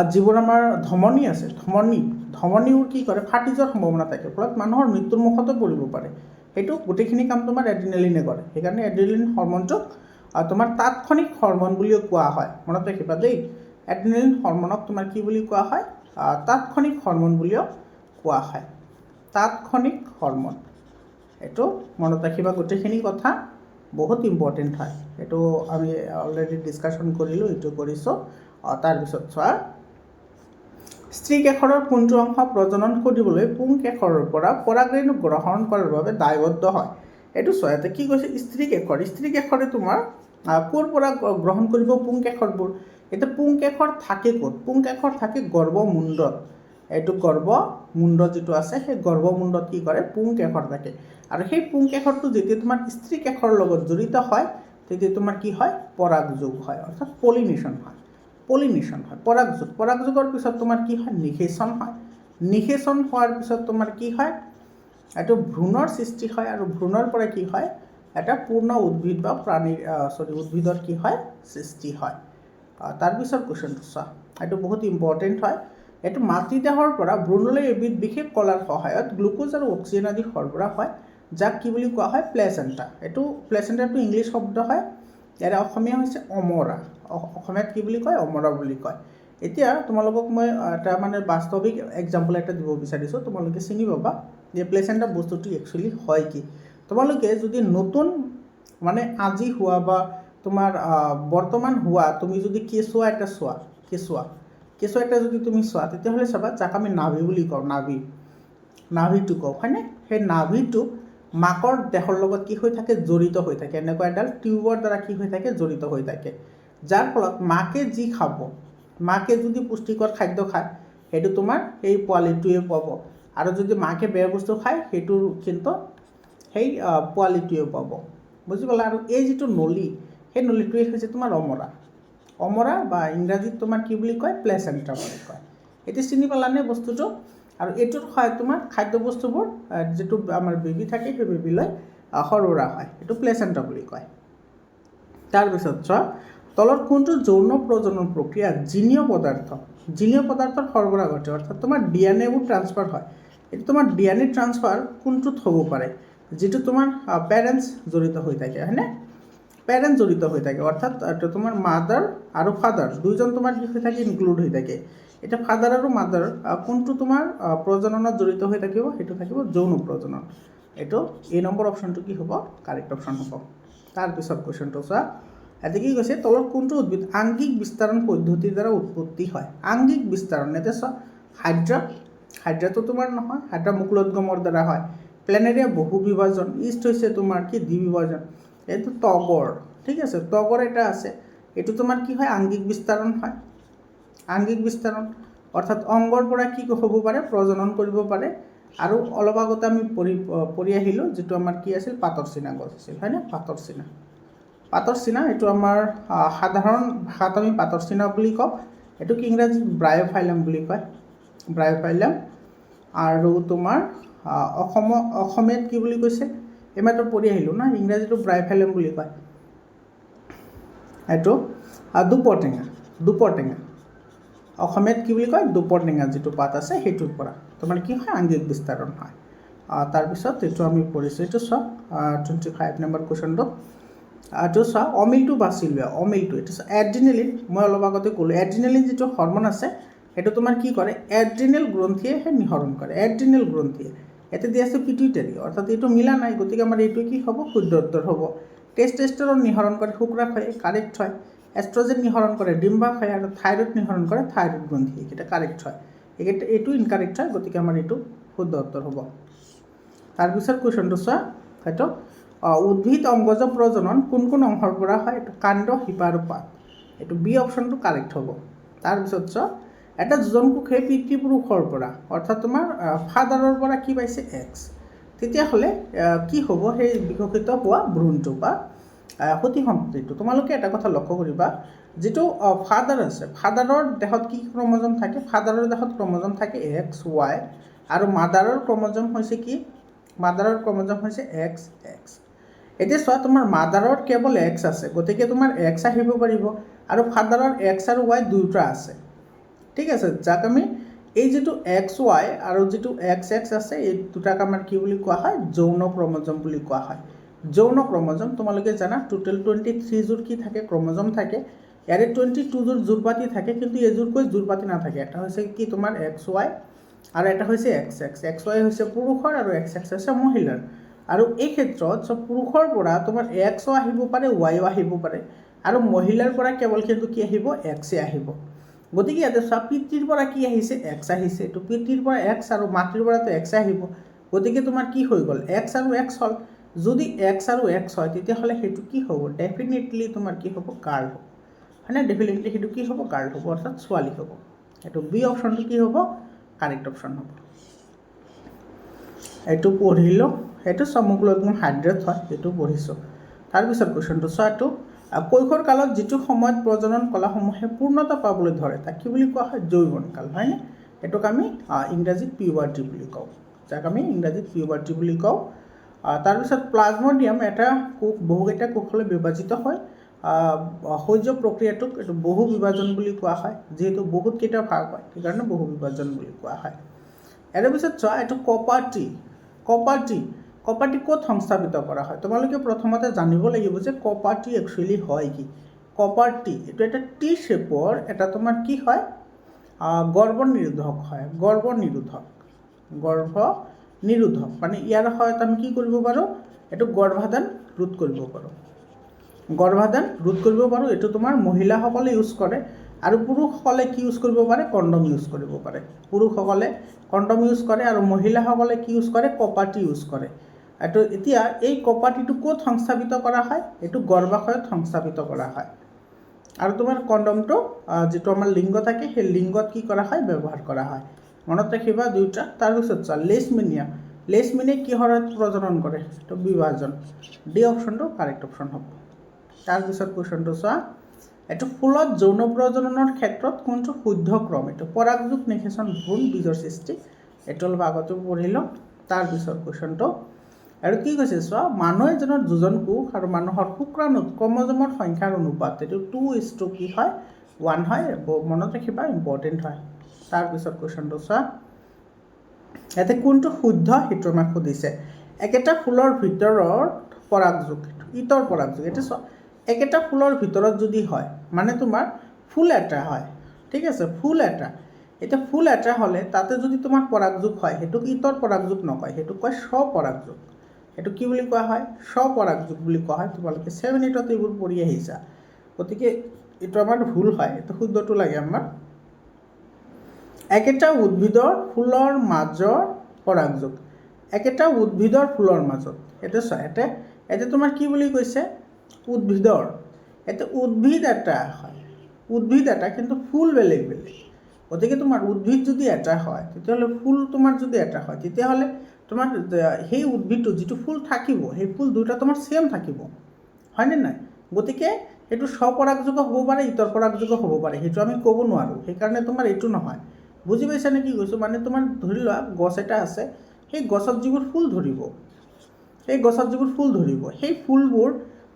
যিবোৰ আমাৰ ধমনী আছে ধমনীবোৰ কি কৰে ফাটি যোৱাৰ সম্ভাৱনা থাকে ফলত মানুহৰ মৃত্যুৰ মুখতো পৰিব পাৰে সেইটো গোটেইখিনি কাম তোমাৰ এড্ৰিনেলিনে কৰে সেইকাৰণে এড্ৰিনেলিন হৰমনটোক তোমাৰ তাৎক্ষণিক হৰমন বুলিও কোৱা হয় মনত ৰাখিবা দেই এড্ৰিনেলিন হৰমনক তোমাৰ কি বুলি কোৱা হয় তাৎক্ষণিক হৰমন বুলিও কোৱা হয় তাৎক্ষণিক হৰমন এইটো মনত ৰাখিবা গোটেইখিনি কথা বহুত ইম্পৰ্টেণ্ট হয় এইটো আমি অলৰেডি ডিছকাশ্যন কৰিলোঁ এইটো কৰিছোঁ তাৰপিছত চোৱা স্ত্ৰী কেশৰৰ কোনটো অংশ প্ৰজনন কৰিবলৈ পুংকেশৰৰ পৰা পৰাগৰেণু গ্ৰহণ কৰাৰ বাবে দায়বদ্ধ হয় এইটো চোৱা ইয়াতে কি কৈছে স্ত্ৰী কেশৰে তোমাৰ ক'ৰ পৰা গ্ৰহণ কৰিব পুংকেশৰবোৰ এতিয়া পুংকেশৰ থাকে ক'ত পুংকেশৰ থাকে গৰ্ভমুণ্ডত এইটো গৰ্ভমুণ্ড যিটো আছে সেই গৰ্ভমুণ্ডত কি কৰে পুংকেশৰ থাকে আৰু সেই পুংকেশৰটো যেতিয়া তোমাৰ স্ত্ৰী কেশৰৰ লগত জড়িত হয় তেতিয়া তোমাৰ কি হয় পৰাগযোগ হয় অৰ্থাৎ পলিনেশ্যন হয় পৰাগযোগৰ পিছত তোমাৰ কি হয় নিষেচন হোৱাৰ পিছত তোমাৰ কি হয় এইটো ভ্ৰূণৰ সৃষ্টি হয় আৰু ভ্ৰূণৰ পৰা কি হয় এটা পূৰ্ণ উদ্ভিদ বা উদ্ভিদৰ কি হয় সৃষ্টি হয় তাৰপিছত কুৱেশ্যনটো চোৱা এইটো বহুত ইম্পৰ্টেণ্ট হয় এইটো মাতৃদেহৰ পৰা ভ্ৰূণলৈ এবিধ বিশেষ কলাৰ সহায়ত গ্লুক'জ আৰু অক্সিজেন আদি সৰবৰাহ হয় যাক কি বুলি কোৱা হয় প্লেচেণ্টা এইটো প্লেচেণ্টাটো ইংলিছ শব্দ হয় ইয়াৰে অসমীয়া হৈছে অমৰা অসমীয়াত কি বুলি কয় অমৰা বুলি কয় এতিয়া তোমালোকক মই এটা মানে বাস্তৱিক এক্সাম্পল এটা দিব বিচাৰিছোঁ তোমালোকে চিনি পাবা যে প্লেচেণ্টা বস্তুটো একচুৱেলি হয় কি তোমালোকে যদি নতুন মানে আজি হোৱা বা তোমাৰ বৰ্তমান হোৱা তুমি যদি কেঁচুৱা এটা যদি তুমি চোৱা তেতিয়াহ'লে চাবা যাক আমি নাভি বুলি কওঁ নাভিটো কওঁ হয়নে সেই নাভিটো মাকৰ দেহৰ লগত কি হৈ থাকে জড়িত হৈ থাকে এনেকুৱা এডাল টিউবৰ দ্বাৰা কি হৈ থাকে জড়িত হৈ থাকে যাৰ ফলত মাকে যি খাব মাকে যদি পুষ্টিকৰ খাদ্য খায় সেইটো তোমাৰ সেই পোৱালিটোৱে পাব আৰু যদি মাকে বেয়া বস্তু খায় সেইটো কিন্তু সেই পোৱালিটোৱে পাব বুজি পালা আৰু এই যিটো নলী সেই নলীটোৱে হৈছে তোমাৰ অমৰা বা ইংৰাজীত তোমাৰ কি বুলি কয় প্লেচেণ্টা বুলি কয় এতিয়া চিনি পালানে বস্তুটো আৰু এইটোৰ সহায়ত তোমাৰ খাদ্য বস্তুবোৰ যিটো আমাৰ বেবী থাকে সেই বেবীলৈ সৰবৰাহ হয় এইটো প্লেচেণ্টা বুলি কয় তাৰপিছত চোৱা তলত কোনটো যৌন প্ৰজনন প্ৰক্ৰিয়াত জিনীয় পদাৰ্থৰ সৰবৰাহ ঘটে অৰ্থাৎ তোমাৰ ডিএনএবোৰ ট্ৰান্সফাৰ হয় এইটো তোমাৰ ডিএনএ ট্ৰান্সফাৰ কোনটোত হ'ব পাৰে যিটো তোমাৰ পেৰেণ্টছ জড়িত হৈ থাকে হয়নে পেৰেণ্টছ জড়িত হৈ থাকে অৰ্থাৎ তোমাৰ মাদাৰ আৰু ফাদাৰ দুইজন তোমাৰ কি হৈ থাকে ইনক্লুড হৈ থাকে এতিয়া ফাদাৰ আৰু মাদাৰ কোনটো তোমাৰ প্ৰজননত জড়িত হৈ থাকিব সেইটো থাকিব যৌন প্ৰজনন এইটো এ নম্বৰ অপশ্যনটো কি হ'ব কাৰেক্ট অপশ্যন হ'ব তাৰপিছত কুৱেশ্যনটো চোৱা এতিয়া কি কৈছে তলত কোনটো উদ্ভিদ আংগিক বিস্তাৰণ পদ্ধতিৰ দ্বাৰা উৎপত্তি হয় আংগিক বিস্তাৰণ এতিয়া চোৱা হাইড্ৰাটো তোমাৰ নহয় হাইড্ৰা মুকুলোদ্গমৰ দ্বাৰা হয় প্লেনেৰিয়া বহু বিভাজন ইষ্ট হৈছে তোমাৰ কি দ্বিবিভাজন এইটো তগৰ ঠিক আছে তগৰ এটা আছে এইটো তোমাৰ কি হয় আংগিক বিস্তাৰণ হয় আংগিক বিস্তাৰণ অৰ্থাৎ অংগৰ পৰা কি হ'ব পাৰে প্ৰজনন কৰিব পাৰে আৰু অলপ আগতে আমি পঢ়ি আহিলোঁ যিটো আমাৰ কি আছিল পাতৰ চিনা গছ আছিল হয়নে পাতৰ চিনা এইটো আমাৰ সাধাৰণ ভাষাত আমি পাতৰ চিনা বুলি কওঁ এইটোক ইংৰাজীত ব্ৰায়োফাইলাম বুলি কয় ব্ৰায়োফাইলাম আৰু তোমাৰ অসমীয়াত কি বুলি কৈছে এইমাত্ৰ পঢ়ি আহিলোঁ না ইংৰাজীটো ব্ৰায়োফাইলাম বুলি কয় এইটো দুপৰটেঙা অসমীয়াত কি বুলি কয় দুপৰটেঙা যিটো পাত আছে সেইটোৰ পৰা তোমাৰ কি হয় আংগিক বিস্তাৰণ হয় তাৰপিছত এইটো আমি পঢ়িছোঁ এইটো চোৱা 25 নম্বৰ কুৱেশ্যনটো এইটো চোৱা অমিলটো বাছি লোৱা অমিলটো এইটো এড্ৰিনেলিন মই অলপ আগতে ক'লোঁ এড্ৰিনেলিন যিটো হৰমন আছে সেইটো তোমাৰ কি কৰে এড্ৰিনেল গ্ৰন্থিয়েহে নিঃসৰণ কৰে এড্ৰিনেল গ্ৰন্থিয়ে ইয়াতে দি আছে পিটুইটাৰী অৰ্থাৎ এইটো মিলা নাই গতিকে আমাৰ এইটো কি হ'ব শুদ্ধ উত্তৰ হ'ব টেষ্টোষ্টেৰন নিঃসৰণ কৰে শুক্ৰাশয়ে কাৰেক্ট হয় এষ্ট্ৰজেন নিঃসৰণ কৰে ডিম্বাশয় আৰু থাইৰয়ড নিঃসৰণ কৰে থাইৰয়ড গ্ৰন্থি এইকেইটা কাৰেক্ট হয় এইটো ইনকাৰেক্ট হয় গতিকে আমাৰ এইটো শুদ্ধ উত্তৰ হ'ব তাৰপিছত কুৱেশ্যনটো চোৱা সেইটো উদ্ভিদ অংগজ প্ৰজনন কোন অংশৰ পৰা হয় এইটো কাণ্ড শিপা আৰু পাত এইটো বি অপশ্যনটো কাৰেক্ট হ'ব তাৰপিছত চোৱা এটা যোজন কোষে পিতৃপুৰুষৰ পৰা অৰ্থাৎ তোমাৰ ফাদাৰৰ পৰা কি পাইছে এক্স তেতিয়াহ'লে কি হ'ব সেই বিকশিত হোৱা ভ্ৰূণটো বা সতি সম্পত্তিটো তোমালোকে এটা কথা লক্ষ্য কৰিবা যিটো ফাদাৰ আছে ফাদাৰৰ দেহত কি ক্ৰমজম থাকে ফাদাৰৰ দেহত ক্ৰমজম থাকে এক্স ৱাই আৰু মাদাৰৰ ক্ৰমজম হৈছে কি মাদাৰৰ ক্ৰমজম হৈছে এক্স এক্স এতিয়া চোৱা তোমাৰ মাদাৰৰ কেৱল এক্স আছে গতিকে তোমাৰ এক্স আহিব পাৰিব আৰু ফাদাৰৰ এক্স আৰু ৱাই দুয়োটা আছে ঠিক আছে যাক আমি এই যিটো এক্স ৱাই আৰু যিটো এক্স এক্স আছে এই দুটাক আমাৰ কি বুলি কোৱা হয় যৌন ক্ৰমজম বুলি কোৱা হয় যৌন ক্ৰমজম তোমালোকে জানা টোটেল 23 জোৰ কি থাকে ক্ৰমজম থাকে ইয়াৰে 22 জোৰ জোৰপাতি থাকে কিন্তু এজোৰকৈ জোৰপাতি নাথাকে এটা হৈছে কি তোমাৰ এক্স ৱাই আৰু এটা হৈছে এক্স এক্স এক্স ৱাই হৈছে পুৰুষৰ আৰু এক্স এক্স হৈছে মহিলাৰ আৰু এই ক্ষেত্ৰত সব পুৰুষৰ পৰা তোমাৰ এক্সও আহিব পাৰে ৱাইও আহিব পাৰে আৰু মহিলাৰ পৰা কেৱল কিন্তু কি আহিব এক্সে আহিব গতিকে ইয়াতে চোৱা পিতৃৰ পৰা কি আহিছে এক্স আহিছে এইটো পিতৃৰ পৰা এক্স আৰু মাতৃৰ পৰাতো এক্স আহিব গতিকে তোমাৰ কি হৈ গ'ল এক্স আৰু এক্স হ'ল যদি এক্স আৰু এক্স হয় তেতিয়াহ'লে সেইটো কি হ'ব ডেফিনেটলি তোমাৰ কি হ'ব গাৰ্ল হ'ব হয়নে ডেফিনেটলি সেইটো কি হ'ব গাৰ্ল হ'ব অৰ্থাৎ ছোৱালী হ'ব এইটো বি অপশ্যনটো কি হ'ব কাৰেক্ট অপশ্যন হ'ব এইটো পঢ়িলোঁ সেইটো চমুকলগ্ন হাইড্ৰেট হয় সেইটো পঢ়িছোঁ তাৰপিছত কুৱেশ্যনটো চোৱা এইটো কৈশোৰ কালত যিটো সময়ত প্ৰজনন কলাসমূহে পূৰ্ণতা পাবলৈ ধৰে তাক কি বুলি কোৱা হয় যৌৱনকাল হয়নে এইটোক আমি ইংৰাজীত পিউবাৰ্টি বুলি কওঁ যাক আমি ইংৰাজীত পিউবাৰ্টি বুলি কওঁ তাৰপিছত প্লাজমডিয়াম এটা কোষ বহুকেইটা কোষলৈ বিভাজিত হয় শৌৰ্য প্ৰক্ৰিয়াটোক এইটো বহু বিভাজন বুলি কোৱা হয় যিহেতু বহুতকেইটা ভাগ হয় সেইকাৰণে বহু বিভাজন বুলি কোৱা হয় ইয়াৰ পিছত চোৱা এইটো কপাৰটি ক'ত সংস্থাপিত কৰা হয় তোমালোকে প্ৰথমতে জানিব লাগিব যে কপাৰটি একচুৱেলি হয় কি কপাৰটি এইটো এটা টি শ্বেপৰ এটা তোমাৰ কি হয় গৰ্ভ নিৰোধক হয় গৰ্ভ নিৰোধক মানে ইয়াৰ সহায়ত আমি কি কৰিব পাৰোঁ এইটো গৰ্ভাধান ৰোধ কৰিব পাৰোঁ এইটো তোমাৰ মহিলাসকলে ইউজ কৰে আৰু পুৰুষসকলে কি ইউজ কৰিব পাৰে কণ্ডম ইউজ কৰিব পাৰে পুৰুষসকলে কণ্ডম ইউজ কৰে আৰু মহিলাসকলে কি ইউজ কৰে কপাৰটি ইউজ কৰে এইটো এতিয়া এই কপাৰটিটো ক'ত সংস্থাপিত কৰা হয় এইটো গৰ্ভাশয়ত সংস্থাপিত কৰা হয় আৰু তোমাৰ কণ্ডমটো যিটো আমাৰ লিংগ থাকে সেই লিংগত কি কৰা হয় ব্যৱহাৰ কৰা হয় মনত ৰাখিবা দুইটা তাৰপিছত চোৱা লেছমিনিয়া কিহৰ প্ৰজনন কৰে এইটো বিভাজন ডি অপশ্যনটো কাৰেক্ট অপশ্যন হ'ব তাৰপিছত কুৱেশ্যনটো চোৱা এইটো ফুলত যৌন প্ৰজননৰ ক্ষেত্ৰত কোনটো শুদ্ধ ক্ৰম এইটো পৰাগযোগ নিষেচন ভ্ৰূণ বীজৰ সৃষ্টি এইটো অলপ আগতে পঢ়িলোঁ তাৰপিছত কুৱেশ্যনটো আৰু কি কৈছে চোৱা মানুহ এজনৰ দুজন কোষ আৰু মানুহৰ শুক্ৰাণুত ক্ৰমজমৰ সংখ্যাৰ অনুপাত এইটো 2:1 কি হয় 1 হয় মনত ৰাখিবা ইম্পৰ্টেণ্ট হয় তাৰপিছত কুৱেশ্যনটো চোৱা ইয়াতে কোনটো শুদ্ধ সেইটো আমাক সুধিছে একেটা ফুলৰ ভিতৰত পৰাগযোগ ইতৰ পৰাগযোগ এইটো চোৱা একেটা ফুলৰ ভিতৰত যদি হয় মানে তোমাৰ ফুল এটা হয় ঠিক আছে ফুল এটা হ'লে তাতে যদি তোমাৰ পৰাগযোগ হয় সেইটোক ইতৰ পৰাগযোগ নকয় সেইটোক কয় স্বপৰাগযোগ এইটো কি বুলি কোৱা হয় স্বপৰাগযোগ বুলি কোৱা হয় তোমালোকে 7-8ত এইবোৰ পঢ়ি আহিছা গতিকে এইটো আমাৰ ভুল হয় এইটো শুদ্ধটো লাগে আমাৰ একেটা উদ্ভিদৰ ফুলৰ মাজৰ পৰাগযোগ একেটা উদ্ভিদৰ ফুলৰ মাজত এইটো চোৱা এতিয়া তোমাৰ কি বুলি কৈছে উদ্ভিদৰ এটা উদ্ভিদ এটা হয় কিন্তু ফুল বেলেগ গতিকে তোমাৰ উদ্ভিদ যদি এটা হয় তেতিয়াহ'লে ফুল তোমাৰ যদি এটা হয় তেতিয়াহ'লে তোমাৰ সেই উদ্ভিদটো যিটো ফুল থাকিব সেই ফুল দুটা তোমাৰ সেম থাকিব হয়নে নাই গতিকে এইটো স্বপৰাগযোগ হ'ব পাৰে ইতৰ পৰাগযোগ হ'ব পাৰে সেইটো আমি ক'ব নোৱাৰোঁ সেইকাৰণে তোমাৰ এইটো নহয় বুজি পাইছানে কি কৈছোঁ মানে তোমাৰ ধৰি লোৱা গছ এটা আছে সেই গছত যিবোৰ ফুল ধৰিব সেই ফুলবোৰ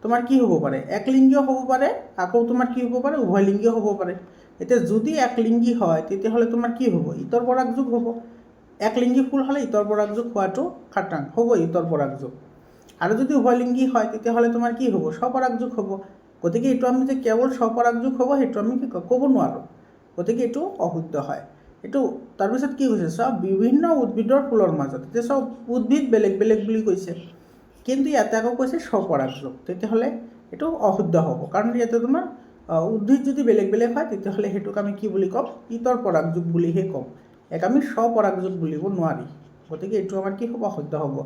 তোমাৰ কি হ'ব পাৰে একলিংগীয় হ'ব পাৰে আকৌ তোমাৰ কি হ'ব পাৰে উভয়লিংগীয় হ'ব পাৰে এতিয়া যদি একলিংগী হয় তেতিয়াহ'লে তোমাৰ কি হ'ব ইতৰ পৰাগযোগ হ'ব একলিংগী ফুল হ'লে ইতৰ পৰাগযোগ হোৱাটো খাটাং হ'ব ইতৰ পৰাগযোগ আৰু যদি উভয়লিংগী হয় তেতিয়াহ'লে তোমাৰ কি হ'ব স্বপৰাগযোগ হ'ব গতিকে এইটো আমি যে কেৱল স্বপৰাগযোগ হ'ব সেইটো আমি ক'ব নোৱাৰোঁ গতিকে এইটো অশুদ্ধ হয় এইটো তাৰপিছত কি কৈছে চোৱা বিভিন্ন উদ্ভিদৰ ফুলৰ মাজত এতিয়া চব উদ্ভিদ বেলেগ বুলি কৈছে কিন্তু ইয়াতে আকৌ কৈছে স্বপৰাগযোগ তেতিয়াহ'লে এইটো অশুদ্ধ হ'ব কাৰণ ইয়াতে তোমাৰ উদ্ভিদ যদি বেলেগ হয় তেতিয়াহ'লে সেইটোক আমি কি বুলি ক'ম ইতৰ পৰাগযোগ বুলিহে ক'ম এক আমি স্বপৰাগযোগ বুলিব নোৱাৰি গতিকে এইটো আমাৰ কি হ'ব অশুদ্ধ হ'ব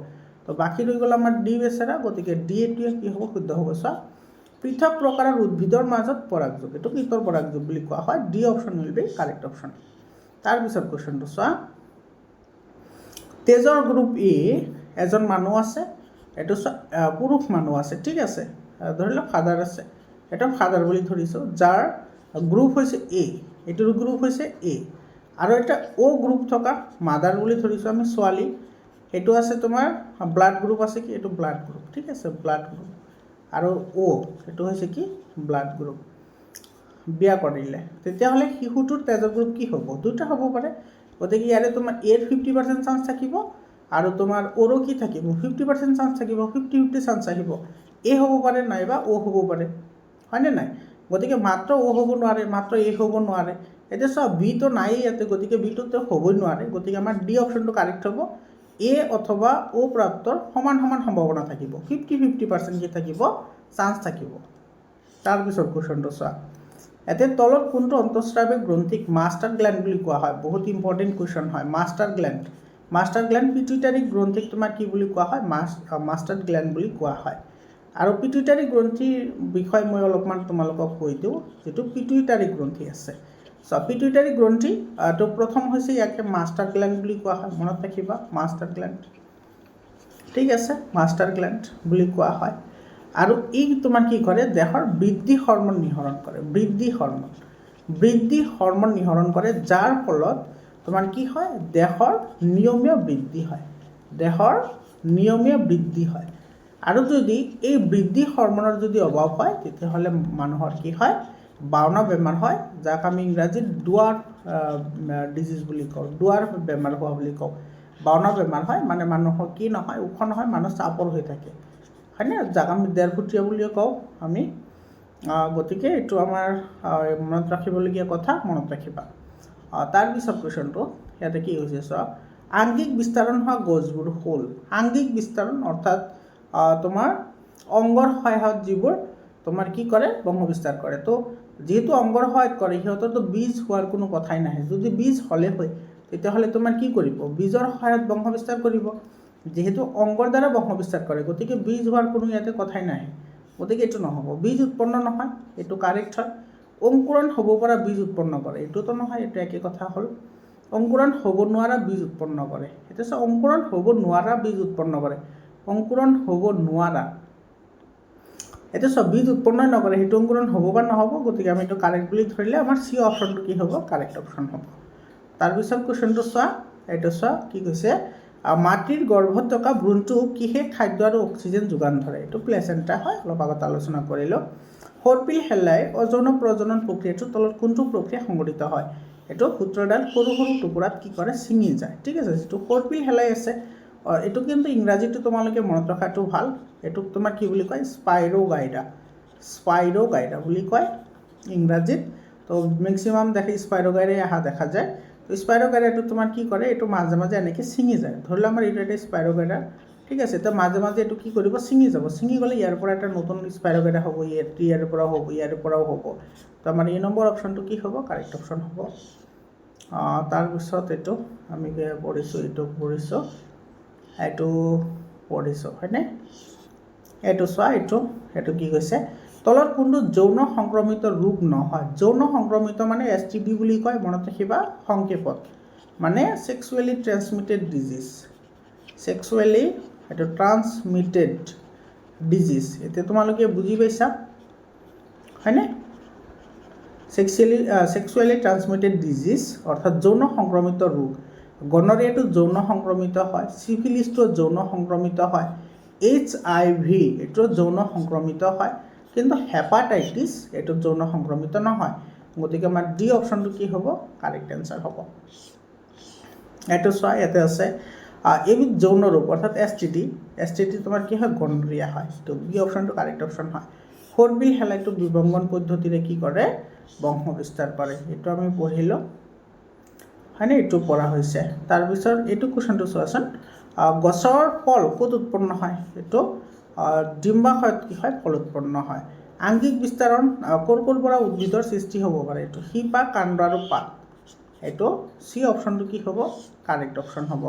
তো বাকী ৰৈ গ'ল আমাৰ ডি বেচেৰা গতিকে ডি এইটোৱে কি হ'ব শুদ্ধ হ'ব চোৱা পৃথক প্ৰকাৰৰ উদ্ভিদৰ মাজত পৰাগযোগ এইটোক ইতৰ পৰাগযোগ বুলি কোৱা হয় D option will be correct option তাৰপিছত কুৱেশ্যনটো চোৱা তেজৰ গ্ৰুপ এ এজন মানুহ আছে এইটো পুৰুষ মানুহ আছে ঠিক আছে ধৰি লওক ফাদাৰ আছে এটা ফাদাৰ বুলি ধৰিছোঁ, যাৰ গ্ৰুপ হৈছে এ, এইটোৰ গ্ৰুপ হৈছে এ, আৰু এটা অ' গ্ৰুপ থকা মাদাৰ বুলি ধৰিছোঁ আমি ছোৱালী, সেইটো আছে তোমাৰ ব্লাড গ্ৰুপ আছে কি, এইটো ব্লাড গ্ৰুপ, ঠিক আছে, ব্লাড গ্ৰুপ, আৰু অ' সেইটো হৈছে কি ব্লাড গ্ৰুপ। বিয়া কৰিলে তেতিয়াহ'লে শিশুটোৰ তেজৰ গ্ৰুপ কি হ'ব, দুটা হ'ব পাৰে, গতিকে ইয়াৰে তোমাৰ এৰ 50% চান্স থাকিব আৰু তোমাৰ অ'ৰো কি থাকিব 50% চান্স থাকিব, 50-50 চান্স আহিব, এ হ'ব পাৰে নাইবা অ' হ'ব পাৰে, হয়নে নাই? গতিকে মাত্ৰ অ' হ'ব নোৱাৰে, মাত্ৰ এ হ'ব নোৱাৰে। এতিয়া চোৱা বিটো নাই ইয়াতে, গতিকে বিটোতো হ'বই নোৱাৰে, গতিকে আমাৰ ডি অপশ্যনটো কাৰেক্ট হ'ব। এ অথবা অ' প্ৰাপ্তৰ সমান সমান সম্ভাৱনা থাকিব, 50-50% কি থাকিব চান্স থাকিব। তাৰপিছত কুৱেশ্যনটো চোৱা, এতিয়া তলত কোনটো অন্তঃস্ৰাৱী গ্ৰন্থিক মাষ্টাৰ গ্লেণ্ড বুলি কোৱা হয়, বহুত ইম্পৰ্টেণ্ট কুৱেশ্যন হয়। মাষ্টাৰ গ্লেণ্ড পিটুইটাৰী গ্ৰন্থিক তোমাৰ কি বুলি কোৱা হয়, মাষ্টাৰ গ্লেণ্ড বুলি কোৱা হয়। আৰু পিটুইটাৰী গ্ৰন্থিৰ বিষয়ে মই অলপমান তোমালোকক কৈ দিওঁ, যিটো পিটুইটাৰী গ্ৰন্থি আছে। চ' পিটুইটাৰী গ্ৰন্থি তো প্ৰথম হৈছে ইয়াকে মাষ্টাৰ গ্লেণ্ড বুলি কোৱা হয়, মনত ৰাখিবা মাষ্টাৰ গ্লেণ্ড, ঠিক আছে, মাষ্টাৰ গ্লেণ্ড বুলি কোৱা হয়। আৰু ই তোমাৰ কি কৰে, দেহৰ বৃদ্ধি হৰমন নিঃসৰণ কৰে, বৃদ্ধি হৰমন নিঃসৰণ কৰে, যাৰ ফলত তোমাৰ কি হয়, দেহৰ নিয়মীয়া বৃদ্ধি হয়। আৰু যদি এই বৃদ্ধি হৰমনৰ যদি অভাৱ হয় তেতিয়াহ'লে মানুহৰ কি হয়, বাওনা বেমাৰ হয়, যাক আমি ইংৰাজীত ডুৱাৰ্ফ ডিজিজ বুলি কওঁ, ডুৱাৰ্ফ বেমাৰ হোৱা বুলি কওঁ। বাওনা বেমাৰ হয় মানে মানুহৰ কি নহয়, ওখ নহয়, মানুহ চাপৰ হৈ থাকে, হয়নে, যাক আমি ডেৰফুটীয়া বুলিও কওঁ আমি। গতিকে এইটো আমাৰ মনত ৰাখিবলগীয়া কথা, মনত ৰাখিবা। তাৰপিছত কুৱেশ্যনটো ইয়াতে কি হৈছে চোৱা, আংগিক বিস্তাৰণ হোৱা গছবোৰ হ'ল, আংগিক বিস্তাৰণ অৰ্থাৎ তোমাৰ অংগৰ সহায়ত যিবোৰ তোমাৰ কি কৰে, বংশ বিস্তাৰ কৰে। তো যিহেতু অংগৰ সহায়ত কৰে সিহঁতৰতো বীজ হোৱাৰ কোনো কথাই নাহে, যদি বীজ হ'লে হয় তেতিয়াহ'লে তোমাৰ কি কৰিব, বীজৰ সহায়ত বংশ বিস্তাৰ কৰিব। যিহেতু অংগৰ দ্বাৰা বংশ বিস্তাৰ কৰে গতিকে বীজ হোৱাৰ কোনো ইয়াতে কথাই নাহে, গতিকে এইটো নহ'ব, বীজ উৎপন্ন নহয়, এইটো কাৰেক্ট হয়। অংকুৰণ হ'ব পৰা বীজ উৎপন্ন কৰে, এইটোতো নহয়, এইটো একে কথা হ'ল। অংকুৰণ হ'ব নোৱাৰা বীজ উৎপন্ন কৰে, এতিয়া চোৱা অংকুৰণ হ'ব নোৱাৰা বীজ উৎপন্ন কৰে, অংকুৰণ হ'ব নোৱাৰা, এতিয়া চোৱা বীজ উৎপন্নই নকৰে, সেইটো অংকুৰণ হ'ব বা নহ'ব, গতিকে আমি এইটো কাৰেক্ট বুলি ধৰিলে আমাৰ চি অপশ্যনটো কি হ'ব, কাৰেক্ট অপশ্যন হ'ব। তাৰপিছত কুৱেশ্যনটো চোৱা, এইটো চোৱা কি কৈছে, মাতৃৰ গৰ্ভত থকা ভ্ৰূণটো কিহে খাদ্য আৰু অক্সিজেন যোগান ধৰে, এইটো প্লেচেণ্টা হয়, অলপ আগত আলোচনা কৰিলোঁ। সৰ্পিল শেলাই অযৌন প্ৰজনন প্ৰক্ৰিয়াটোৰ তলত কোনটো প্ৰক্ৰিয়া সংঘটিত হয়, এইটো সূত্ৰডাল সৰু সৰু টুকুৰাত কি কৰে, ছিঙি যায়, ঠিক আছে। যিটো সৰ্পিল শেলাই আছে, এইটো কিন্তু ইংৰাজীটো তোমালোকে মনত ৰখাটো ভাল, এইটোক তোমাৰ কি বুলি কয়, স্পাইৰোগাইৰা বুলি কয় ইংৰাজীত। তো মেক্সিমাম দেখি স্পাইৰোগাইৰাই অহা দেখা যায়। তো স্পাইৰোগাইৰাটো তোমাৰ কি কৰে, এইটো মাজে মাজে এনেকৈ ছিঙি যায়, ধৰি লওক আমাৰ এইটো এটা স্পাইৰোগাইৰা, ঠিক আছে। তো মাজে মাজে এইটো কি কৰিব, ছিঙি যাব, ছিঙি গ'লে ইয়াৰ পৰা এটা নতুন স্পাইৰোগাইৰা হ'ব, ইয়াৰ পৰাও হ'ব, ইয়াৰ পৰাও হ'ব। তো আমাৰ এই নম্বৰ অপশ্যনটো কি হ'ব, কাৰেক্ট অপশ্যন হ'ব। তাৰপিছত এইটো আমি পঢ়িছোঁ, এইটো পঢ়িছোঁ হয়নে, এইটো চোৱা, এইটো কি কৈছে, তলত কোনটো যৌন সংক্ৰমিত ৰোগ নহয়, যৌন সংক্ৰমিত মানে STD বুলি কয়, মনত ৰাখিবা সংক্ষেপত, মানে ছেক্সুৱেলি ট্ৰেন্সমিটেড ডিজিজ, এতিয়া তোমালোকে বুজি পাইছা হয়নে, ছেক্সুৱেলি ট্ৰান্সমিটেড ডিজিজ অৰ্থাৎ যৌন সংক্ৰমিত ৰোগ। গনৰিয়াটো যৌন সংক্ৰমিত হয়, চিফিলিছটো যৌন সংক্ৰমিত হয়, HIV এইটো যৌন সংক্ৰমিত হয়, কিন্তু হেপাটাইটিছ এইটো যৌন সংক্ৰমিত নহয়, গতিকে আমাৰ ডি অপশ্যনটো কি হ'ব, কাৰেক্ট এনচাৰ হ'ব। এইটো চোৱা, ইয়াতে আছে এবিধ যৌন ৰোগ অৰ্থাৎ STD তোমাৰ কি হয়, গনৰিয়া হয়, তো বি অপশ্যনটো কাৰেক্ট অপশ্যন হয়। সৰ্পিল শেলাইটো বিভংগন পদ্ধতিৰে কি কৰে, বংশ বিস্তাৰ কৰে, এইটো আমি পঢ়িলোঁ হয়নে, এইটো পঢ়া হৈছে। তাৰপিছত এইটো কুৱেশ্যনটো চোৱাচোন, গছৰ ফল ক'ত উৎপন্ন হয়, এইটো ডিম্বাশয়ত কি হয়, ফল উৎপন্ন হয়। আংগিক বিস্তাৰণ ক'ৰ পৰা উদ্ভিদৰ সৃষ্টি হ'ব পাৰে, এইটো শিপা, কাণ্ড আৰু পাত, এইটো চি অপশ্যনটো কি হ'ব, কাৰেক্ট অপশ্যন হ'ব।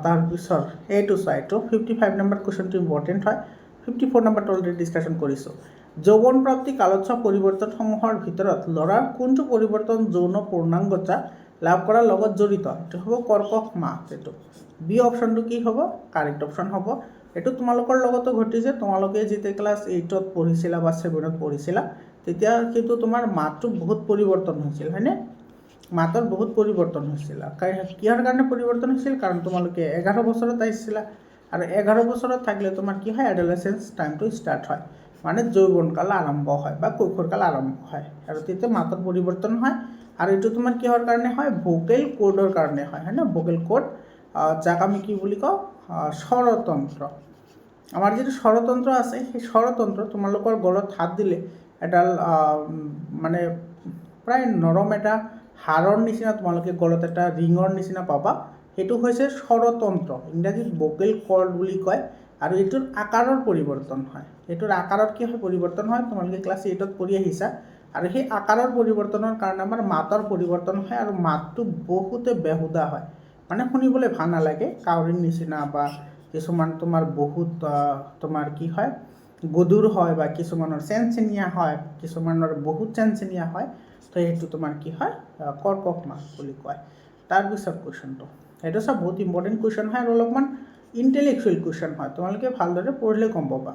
তাৰপিছত এইটো চোৱা, এইটো 55 নম্বৰ কুৱেশ্যনটো ইম্পৰ্টেণ্ট হয়, 54 নম্বৰটো অলৰেডি ডিছকাশ্যন কৰিছোঁ। যৌৱন প্ৰাপ্তি কালোৎসৱ পৰিৱৰ্তনসমূহৰ ভিতৰত ল'ৰাৰ কোনটো পৰিৱৰ্তন যৌন পূৰ্ণাংগতা লাভ কৰাৰ লগত জড়িত, এইটো হ'ব কৰ্কট মাহ, এইটো বি অপশ্যনটো কি হ'ব, কাৰেক্ট অপশ্যন হ'ব। এইটো তোমালোকৰ লগতো ঘটিছে। তোমালোকে যেতিয়া ক্লাছ 8ত পঢ়িছিলা বা 7ত পঢ়িছিলা তেতিয়া কিন্তু তোমাৰ মাতটো বহুত পৰিৱৰ্তন হৈছিল, হয়নে? মাতৰ বহুত পৰিৱৰ্তন হৈছিল। কিহৰ কাৰণে পৰিৱৰ্তন হৈছিল? কাৰণ তোমালোকে 11 বছৰত আহিছিলা, আৰু 11 বছৰত থাকিলে তোমাৰ কি হয়, এডলেসেন্স টাইমটো ষ্টাৰ্ট হয়, মানে যৌৱনকাল আৰম্ভ হয় বা কৈশোৰকাল আৰম্ভ হয়, আৰু তেতিয়া মাতৰ পৰিৱৰ্তন হয়। আৰু এইটো তোমাৰ কিহৰ কাৰণে হয়? ভোকেল কোডৰ কাৰণে হয়, হয়নে? ভোকেল কোড, যাক আমি কি বুলি কওঁ, স্বৰতন্ত্ৰ। আমাৰ যিটো স্বৰতন্ত্ৰ আছে সেই স্বৰতন্ত্ৰ তোমালোকৰ গলত হাত দিলে এডাল মানে প্ৰায় নৰম এটা হাড়ৰ নিচিনা তোমালোকে গলত এটা ৰিঙৰ নিচিনা পাবা, সেইটো হৈছে স্বৰতন্ত্ৰ, ইংৰাজীত ভোকেল কৰ্ড বুলি কয়। আৰু এইটোৰ আকাৰৰ পৰিৱৰ্তন হয়। এইটোৰ আকাৰত কি হয়? পৰিৱৰ্তন হয়। তোমালোকে ক্লাছ 8ত পঢ়ি আহিছা, আৰু সেই আকাৰৰ পৰিৱৰ্তনৰ কাৰণে আমাৰ মাতৰ পৰিৱৰ্তন হয়, আৰু মাতটো বহুতে বেহুদা হয়, মানে শুনিবলৈ ভাল নালাগে, কাউৰীৰ নিচিনা, বা কিছুমান তোমাৰ বহুত তোমাৰ কি হয়, গধুৰ হয়, বা কিছুমানৰ চেনচেনীয়া হয়, কিছুমানৰ বহুত চেনচেনীয়া হয়। তো সেইটো তোমাৰ কি হয়? কৰ্কশ মাত বুলি কয়। তাৰপিছত কুৱেশ্যনটো সেইটো চব বহুত ইম্পৰ্টেণ্ট কুৱেশ্যন হয়, আৰু অলপমান ইণ্টেলেকচুৱেল কুৱেশ্যন হয়। তোমালোকে ভালদৰে পঢ়িলে গম পাবা।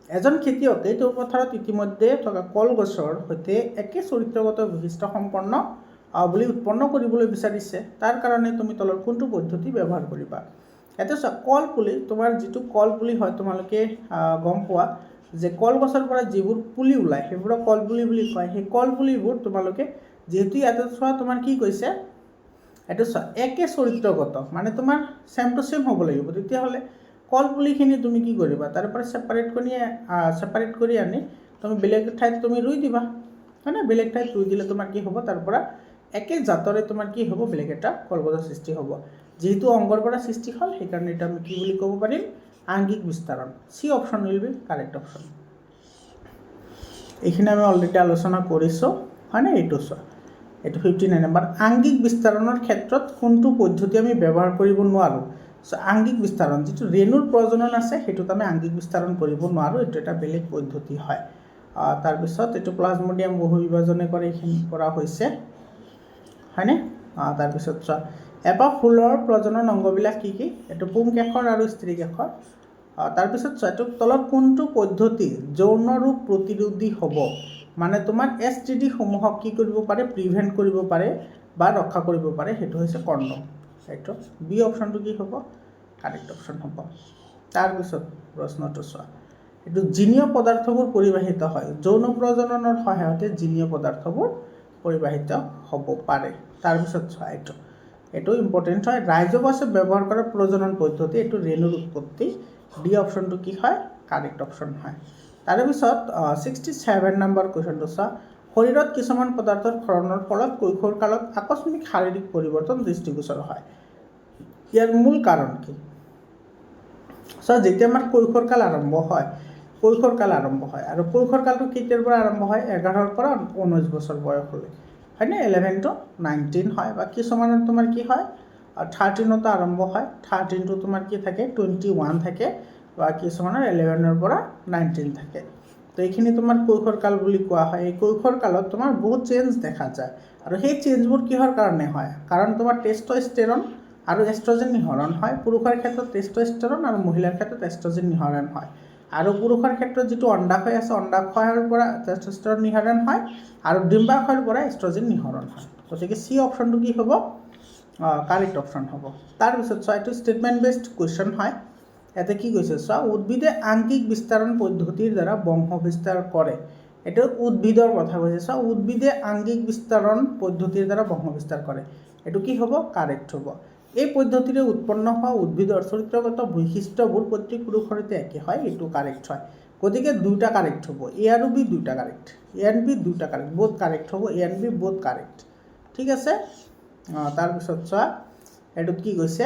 এজন খেতিয়কে তেওঁৰ পথাৰত ইতিমধ্যে থকা কলগছৰ সৈতে একে চৰিত্ৰগত বৈশিষ্ট্য সম্পন্ন বুলি উৎপন্ন কৰিবলৈ বিচাৰিছে। তাৰ কাৰণে তুমি তলৰ কোনটো পদ্ধতি ব্যৱহাৰ কৰিবা? এটা চোৱা, কলপুলি, তোমাৰ যিটো কলপুলি হয়, তোমালোকে গম পোৱা যে কলগছৰ পৰা যিবোৰ পুলি ওলায় সেইবোৰক কলপুলি বুলি কয়। সেই কলপুলিবোৰ তোমালোকে যিহেতু ইয়াতে চোৱা তোমাৰ কি কৈছে, এইটো চোৱা একে চৰিত্ৰগত, মানে তোমাৰ ছেম টু ছেম হ'ব লাগিব। তেতিয়াহ'লে কলপুলিখিনি তুমি কি কৰিবা? তাৰ পৰা ছেপাৰেট কৰি আনি তুমি বেলেগ ঠাইত তুমি ৰুই দিবা, হয়নে? বেলেগ ঠাইত ৰুই দিলে তোমাৰ কি হ'ব? তাৰ পৰা একে জাতৰে তোমাৰ কি হ'ব? বেলেগ এটা কলগছৰ সৃষ্টি হ'ব। যিহেতু অংগৰ পৰা সৃষ্টি হ'ল, সেইকাৰণে এটা আমি কি বুলি ক'ব পাৰিম? আংগিক বিস্তাৰণ। C option will be correct option. এইখিনি আমি অলৰেডি আলোচনা কৰিছোঁ, হয়নে? এইটো চোৱা, এইটো 59 নম্বৰ। আংগিক বিস্তাৰণৰ ক্ষেত্ৰত কোনটো পদ্ধতি আমি ব্যৱহাৰ কৰিব নোৱাৰোঁ? আংগিক বিস্তাৰণ, যিটো ৰেণুৰ প্ৰজনন আছে সেইটোত আমি আংগিক বিস্তাৰণ কৰিব নোৱাৰোঁ, এইটো এটা বেলেগ পদ্ধতি হয়। তাৰপিছত এইটো প্লাজমডিয়াম বহু বিভাজনে কৰে, এইখিনি কৰা হৈছে, হয়নে? তাৰপিছত চোৱা, এপাহ ফুলৰ প্ৰজনন অংগবিলাক কি কি? এইটো পুংকেশৰ আৰু স্ত্ৰীকেশৰ। তাৰপিছত চোৱা, এইটো তলত কোনটো পদ্ধতি যৌন ৰোগ প্ৰতিৰোধী হ'ব? মানে তোমাৰ STD সমূহক কি কৰিব পাৰে? প্ৰিভেণ্ট কৰিব পাৰে বা ৰক্ষা কৰিব পাৰে, সেইটো হৈছে কণ্ডম। এইটো বি অপশ্যনটো কি হ'ব? কাৰেক্ট অপশ্যন হ'ব। তাৰপিছত প্ৰশ্নটো চোৱা, এইটো জিনীয় পদাৰ্থবোৰ পৰিবাহিত হয়। যৌন প্ৰজননৰ সহায়তে জিনীয় পদাৰ্থবোৰ পৰিবাহিত হ'ব পাৰে। তাৰপিছত চোৱা, এইটো ইম্পৰ্টেণ্ট হয়। ৰাইজোবাছে ব্যৱহাৰ কৰা প্ৰজনন পদ্ধতি, এইটো ৰেণুৰ উৎপত্তি। ডি অপশ্যনটো কি হয়? কাৰেক্ট অপশ্যন হয়। তাৰপিছত 67 নম্বৰ কুৱেশ্যনটো চোৱা, শৰীৰত কিছুমান পদাৰ্থৰ ক্ষৰণৰ ফলত কৈশোৰ কালত আকস্মিক শাৰীৰিক পৰিৱৰ্তন দৃষ্টিগোচৰ হয়। ইয়াৰ মূল কাৰণ কি? চোৱা, যেতিয়া আমাৰ কৈশোৰকাল আৰম্ভ হয়, আৰু কৈশোৰকালটো কেতিয়াৰ পৰা আৰম্ভ হয়? 11ৰ পৰা 19 বছৰ বয়সলৈ, হয়নে? 11 to 19 হয়, বা কিছুমানৰ তোমাৰ কি হয়? 13ত আৰম্ভ হয়। 13টো তোমাৰ কি থাকে? 21 থাকে, বা কিছুমানৰ 11ৰ পৰা 19 থাকে। তো এইখিনি তোমাৰ কৈশোৰকাল বুলি কোৱা হয়। এই কৈশোৰকালত তোমাৰ বহুত চেঞ্জ দেখা যায়, আৰু সেই চেঞ্জবোৰ কিহৰ কাৰণে হয়? কাৰণ তোমাৰ টেষ্টষ্টেৰন আৰু এষ্ট্ৰজেন নিঃসৰণ হয়। পুৰুষৰ ক্ষেত্ৰত টেষ্টষ্টেৰন আৰু মহিলাৰ ক্ষেত্ৰত এষ্ট্ৰজেন নিঃসৰণ হয়। আৰু পুৰুষৰ ক্ষেত্ৰত যিটো অণ্ডাশয় আছে, অণ্ডাশয়ৰ পৰা টেষ্টষ্টেৰন নিঃসৰণ হয়, আৰু ডিম্বাশয়ৰ পৰা এষ্ট্ৰজেন নিঃসৰণ হয়। গতিকে চি অপশ্যনটো কি হ'ব? কাৰেক্ট অপশ্যন হ'ব। তাৰপিছত চোৱা, এইটো ষ্টেটমেণ্ট বেছড কুৱেশ্যন হয়। ইয়াতে কি কৈছে চোৱা, উদ্ভিদে আংগিক বিস্তাৰণ পদ্ধতিৰ দ্বাৰা বংশ বিস্তাৰ কৰে। এইটো উদ্ভিদৰ কথা কৈছে। চোৱা, উদ্ভিদে আংগিক বিস্তাৰণ পদ্ধতিৰ দ্বাৰা বংশ বিস্তাৰ কৰে, এইটো কি হ'ব? কাৰেক্ট হ'ব। এই পদ্ধতিৰে উৎপন্ন হোৱা উদ্ভিদৰ চৰিত্ৰগত বৈশিষ্ট্যবোৰ প্ৰত্যেক পুৰুষৰ সৈতে একে হয়, এইটো কাৰেক্ট হয়। গতিকে দুটা কাৰেক্ট হ'ব, এ আৰু বি দুটা কাৰেক্ট, এ এণ্ড বি দুটা কাৰেক্ট, বোথ কাৰেক্ট হ'ব, A and B both correct, ঠিক আছে? তাৰপিছত চোৱা, এইটোত কি কৈছে?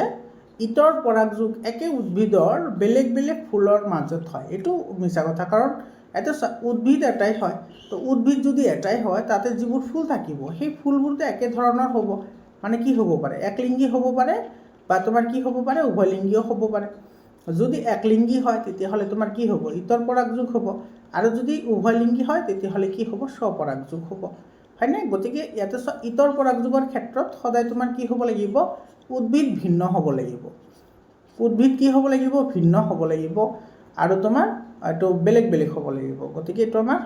ইতৰ পৰাগযোগ একে উদ্ভিদৰ বেলেগ বেলেগ ফুলৰ মাজত হয়, এইটো মিছা কথা। কাৰণ এটা উদ্ভিদ এটাই হয়, তো উদ্ভিদ যদি এটাই হয়, তাতে যিবোৰ ফুল থাকিব সেই ফুলবোৰতো একে ধৰণৰ হ'ব, মানে কি হ'ব পাৰে? একলিংগী হ'ব পাৰে, বা তোমাৰ কি হ'ব পাৰে? উভয়লিংগীও হ'ব পাৰে। যদি একলিংগী হয় তেতিয়াহ'লে তোমাৰ কি হ'ব? ইতৰ পৰাগযোগ হ'ব, আৰু যদি উভয়লিংগী হয় তেতিয়াহ'লে কি হ'ব? স্বপৰাগযোগ হ'ব, হয়নে? গতিকে ইয়াতে ইতৰ পৰাগযোগৰ ক্ষেত্ৰত সদায় তোমাৰ কি হ'ব লাগিব? উদ্ভিদ ভিন্ন হ'ব লাগিব। উদ্ভিদ কি হ'ব লাগিব ভিন্ন হ'ব লাগিব আৰু তোমাৰ এইটো বেলেগ বেলেগ হ'ব লাগিব গতিকে এইটো আমাৰ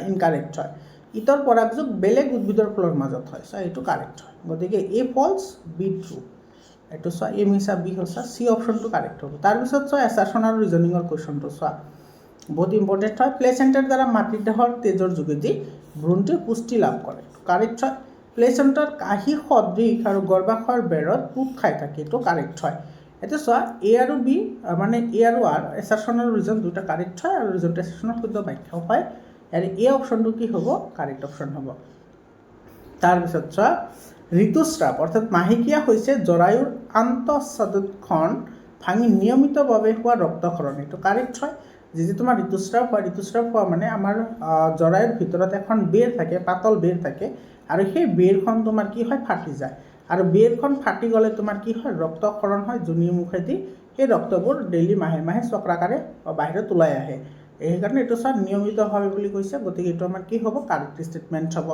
ইনকাৰেক্ট হয় ইটোৰ পৰাগযোগ বেলেগ উদ্ভিদৰ ফলৰ মাজত হয় চ' এইটো কাৰেক্ট হয় গতিকে এ ফলছ বি ট্ৰু এইটো চোৱা এ মিছা বি সঁচা চি অপশ্যনটো কাৰেক্ট হ'ব তাৰপিছত চোৱা এছাৰশ্যন আৰু ৰিজনিঙৰ কুৱেশ্যনটো চোৱা বহুত ইম্পৰ্টেণ্ট হয় প্লেচেণ্টাৰ দ্বাৰা মাতৃদেহৰ তেজৰ যোগেদি ভ্ৰূণটোৱে পুষ্টি লাভ কৰে কাৰেক্ট হয় প্লেচেণ্টাৰ কাঁহী সদৃশ আৰু গৰ্ভাশয়ৰ বেৰত পোক খাই থাকে এইটো কাৰেক্ট হয় এতিয়া চোৱা এ আৰু বি মানে এ আৰু আৰ এছাৰশ্যন আৰু ৰিজন দুটা কাৰেক্ট হয় আৰু ৰিজনটো এছাৰশ্যনৰ শুদ্ধ ব্যাখ্যাও হয় আৰু এই অপশ্যনটো কি হ'ব কাৰেক্ট অপশ্যন হ'ব তাৰপিছত চোৱা ঋতুস্ৰাৱ অৰ্থাৎ মাহেকীয়া হৈছে জৰায়ুৰ আন্তঃস্বাদুৎখন ভাঙি নিয়মিতভাৱে হোৱা ৰক্তক্ষৰণ এইটো কাৰেক্ট হয় যি তোমাৰ ঋতুস্ৰাৱ হোৱা মানে আমাৰ জৰায়ুৰ ভিতৰত এখন বেৰ থাকে পাতল বেৰ থাকে আৰু সেই বেৰখন তোমাৰ কি হয় ফাটি যায় আৰু বেৰখন ফাটি গ'লে তোমাৰ কি হয় ৰক্তক্ষৰণ হয় যোনীৰ মুখেদি সেই ৰক্তবোৰ ডেইলি মাহে মাহে চক্ৰাকাৰে বাহিৰত ওলাই আহে সেইকাৰণে এইটো চোৱা নিয়মিতভাৱে বুলি কৈছে গতিকে এইটো আমাৰ কি হ'ব কাৰেক্ট ষ্টেটমেণ্ট হ'ব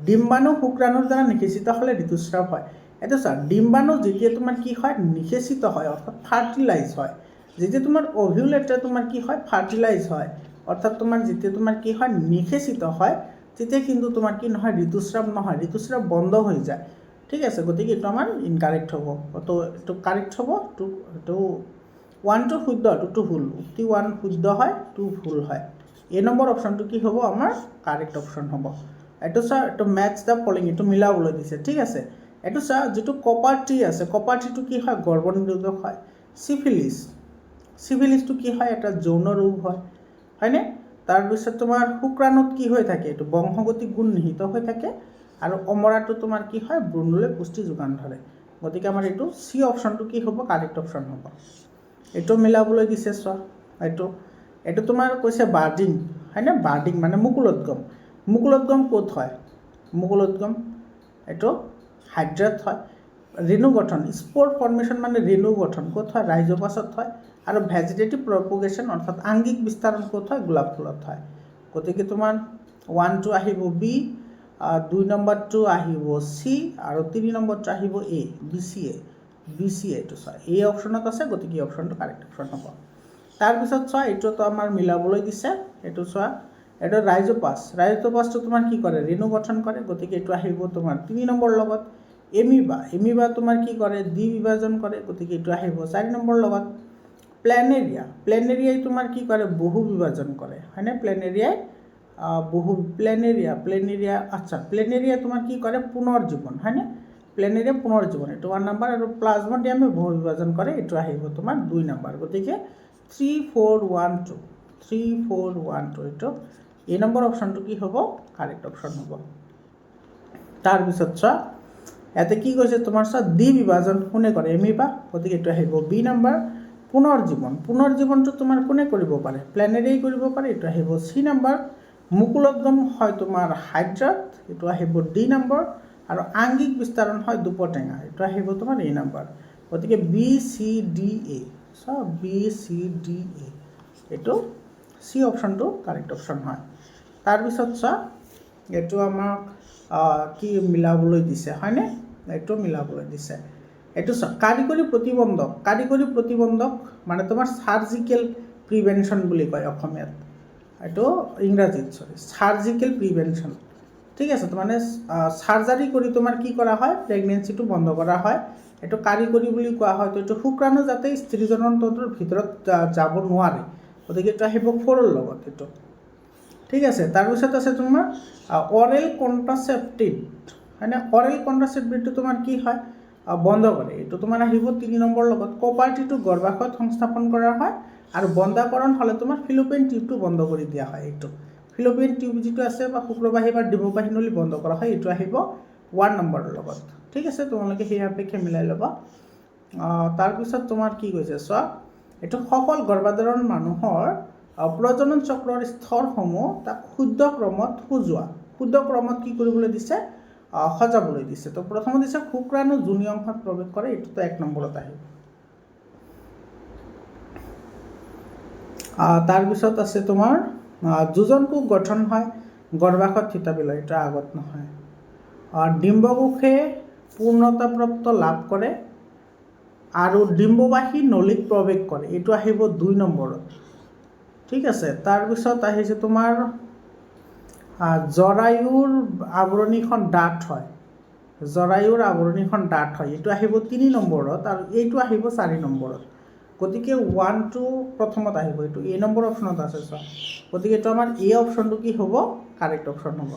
ডিম্বাণু শুক্ৰাণুৰ দ্বাৰা নিষেচিত হ'লে ঋতুস্ৰাৱ হয় এইটো চোৱা ডিম্বাণু যেতিয়া তোমাৰ কি হয় নিষেচিত হয় অৰ্থাৎ ফাৰ্টিলাইজ হয় যেতিয়া তোমাৰ অভিউলেটে তোমাৰ কি হয় ফাৰ্টিলাইজ হয় অৰ্থাৎ তোমাৰ যেতিয়া তোমাৰ কি হয় নিষেচিত হয় তেতিয়া কিন্তু তোমাৰ কি নহয় ঋতুস্ৰাৱ নহয় ঋতুস্ৰাৱ বন্ধ হৈ যায় ঠিক আছে গতিকে এইটো আমাৰ ইনকাৰেক্ট হ'ব তো এইটো কাৰেক্ট হ'ব এইটো 1টো শুদ্ধ 2টো ভুল উক্তি 1 শুদ্ধ হয় 2 ভুল হয় এ নম্বৰ অপশ্যনটো কি হ'ব আমাৰ কাৰেক্ট অপশ্যন হ'ব এইটো চোৱা এইটো মেটছ দ্য ফলোইং এইটো মিলাবলৈ দিছে ঠিক আছে এইটো চোৱা যিটো কপাৰ ট্ৰি আছে কপাৰ ট্ৰিটো কি হয় গৰ্ভনিৰোধক হয় চিফিলিছটো কি হয় এটা যৌন ৰোগ হয়নে তাৰপিছত তোমাৰ শুক্ৰাণুত কি হৈ থাকে এইটো বংশগতিক গুণ নিহিত হৈ থাকে আৰু অমৰাটো তোমাৰ কি হয় ভ্ৰূণলৈ পুষ্টি যোগান ধৰে গতিকে আমাৰ এইটো চি অপশ্যনটো কি হ'ব কাৰেক্ট অপশ্যন হ'ব এইটো মিলাবলৈ দিছে চোৱা এইটো তোমাৰ কৈছে বাৰ্ডিং হয়নে বাৰ্ডিং মানে মুকুলোদ্গম ক'ত হয় মুকুলোদ্গম এইটো হাইড্ৰাত হয় ৰেণু গঠন স্প'ৰ ফৰ্মেশ্যন মানে ৰেণু গঠন ক'ত হয় ৰাইজোপাছত হয় আৰু ভেজিটেটিভ প্ৰপগেশ্যন অৰ্থাৎ আংগিক বিস্তাৰণ ক'ত হয় গোলাপ ফুলত হয় গতিকে তোমাৰ 1টো আহিব বি 2 নম্বৰটো আহিব চি আৰু 3 নম্বৰটো আহিব এ বি চি এইটো চোৱা এই অপশ্যনত আছে গতিকে এই অপশ্যনটো কাৰেক্ট অপশ্যন হ'ব তাৰপিছত চোৱা এইটোতো আমাৰ মিলাবলৈ দিছে এইটো চোৱা এইটো ৰাইজোপাছটো তোমাৰ কি কৰে ৰেণু গঠন কৰে গতিকে এইটো আহিব তোমাৰ 3 নম্বৰ লগত এমিবা তোমাৰ কি কৰে দ্বিবিভাজন কৰে গতিকে এইটো আহিব 4 নম্বৰ লগত প্লেনেৰিয়াই তোমাৰ কি কৰে বহু বিভাজন কৰে হয়নে প্লেনেৰিয়াই প্লেনেৰিয়া তোমাৰ কি কৰে পুনৰ জীৱন হয়নে প্লেনেৰিয়া পুনৰ জীৱন এইটো 1 নম্বৰ আৰু প্লাজমডিয়ামে বহু বিভাজন কৰে এইটো আহিব তোমাৰ 2 নম্বৰ গতিকে 3 4 1 2 এইটো এই নম্বৰ অপশ্যনটো কি হ'ব কাৰেক্ট অপশ্যন হ'ব তাৰপিছত চোৱা ইয়াতে কি কৈছে তোমাৰ চোৱা দ্বিবিভাজন কোনে কৰে এমিবা গতিকে এইটো আহিব বি নম্বৰ পুনৰ জীৱনটো তোমাৰ কোনে কৰিব পাৰে প্লেনেৰিয়াই কৰিব পাৰে এইটো আহিব চি নম্বৰ মুকুলোদ্গম হয় তোমাৰ হাইড্ৰাত এইটো আহিব ডি নম্বৰ আৰু আংগিক বিস্তাৰণ হয় দুপটেঙা এইটো আহিব তোমাৰ এ নম্বৰ গতিকে বি চি ডি এ চোৱা বি চি ডি এ এইটো চি অপশ্যনটো কাৰেক্ট অপশ্যন হয় তাৰপিছত চোৱা এইটো আমাক কি মিলাবলৈ দিছে হয়নে এইটো মিলাবলৈ দিছে এইটো চোৱা কাৰিকৰী প্ৰতিবন্ধক মানে তোমাৰ চাৰ্জিকেল প্ৰিভেনশ্যন বুলি কয় অসমীয়াত এইটো ইংৰাজীত চাৰ্জিকেল প্ৰিভেনশ্যন ঠিক আছে মানে চাৰ্জাৰী কৰি তোমাৰ কি কৰা হয় প্ৰেগনেঞ্চিটো বন্ধ কৰা হয় এইটো কাৰিকৰী বুলি কোৱা হয় তো এইটো শুক্ৰাণু যাতে স্ত্ৰীজননৰ ভিতৰত যাব নোৱাৰে গতিকে এইটো আহিব 4ৰ লগত এইটো ঠিক আছে তাৰপিছত আছে তোমাৰ অৰেল কণ্ট্ৰাচেপ্টিভ হয়নে অৰেল কণ্ট্ৰাচেপ্টিভটো তোমাৰ কি হয় বন্ধ কৰে এইটো তোমাৰ আহিব 3 নম্বৰ লগত কপাৰটিটো গৰ্ভাশয়ত সংস্থাপন কৰা হয় আৰু বন্ধাকৰণ হ'লে তোমাৰ ফিলোপিয়ান টিউবটো বন্ধ কৰি দিয়া হয় এইটো ফিলোপিয়ান টিউব যিটো আছে বা শুক্ৰবাহী বা ডিম্ববাহী নলী বন্ধ কৰা হয় এইটো আহিব 1 নম্বৰৰ লগত ঠিক আছে তোমালোকে সেই সাপেক্ষে মিলাই ল'বা তাৰপিছত তোমাৰ কি কৈছে চোৱা এইটো সফল গৰ্ভাধাৰণ মানুহৰ প্ৰজনন চক্ৰৰ স্তৰসমূহ তাক শুদ্ধ ক্ৰমত কি কৰিবলৈ দিছে সজাবলৈ দিছে তো প্ৰথমত দিছে শুক্ৰাণু যোনি অংশত প্ৰৱেশ কৰে এইটোতো 1 নম্বৰত আহিব তাৰপিছত আছে তোমাৰ যোজনকোষ গঠন হয় গৰ্ভাশয়ত থিতাপিলৈ এটা আগত নহয় ডিম্বকোষে পূৰ্ণতাপ্ৰাপ্ত লাভ কৰে আৰু ডিম্ববাহী নলীত প্ৰৱেশ কৰে, এইটো আহিব 2 নম্বৰত। ঠিক আছে, তাৰপিছত আহিছে তোমাৰ জৰায়ুৰ আৱৰণীখন ডাঠ হয়, জৰায়ুৰ আৱৰণীখন ডাঠ হয়, এইটো আহিব 3 নম্বৰত আৰু এইটো আহিব 4 নম্বৰত। গতিকে 1 2 প্ৰথমত আহিব, এইটো এ নম্বৰ অপশ্যনত আছে চোৱা। গতিকে এইটো আমাৰ এ অপশ্যনটো কি হ'ব, কাৰেক্ট অপশ্যন হ'ব।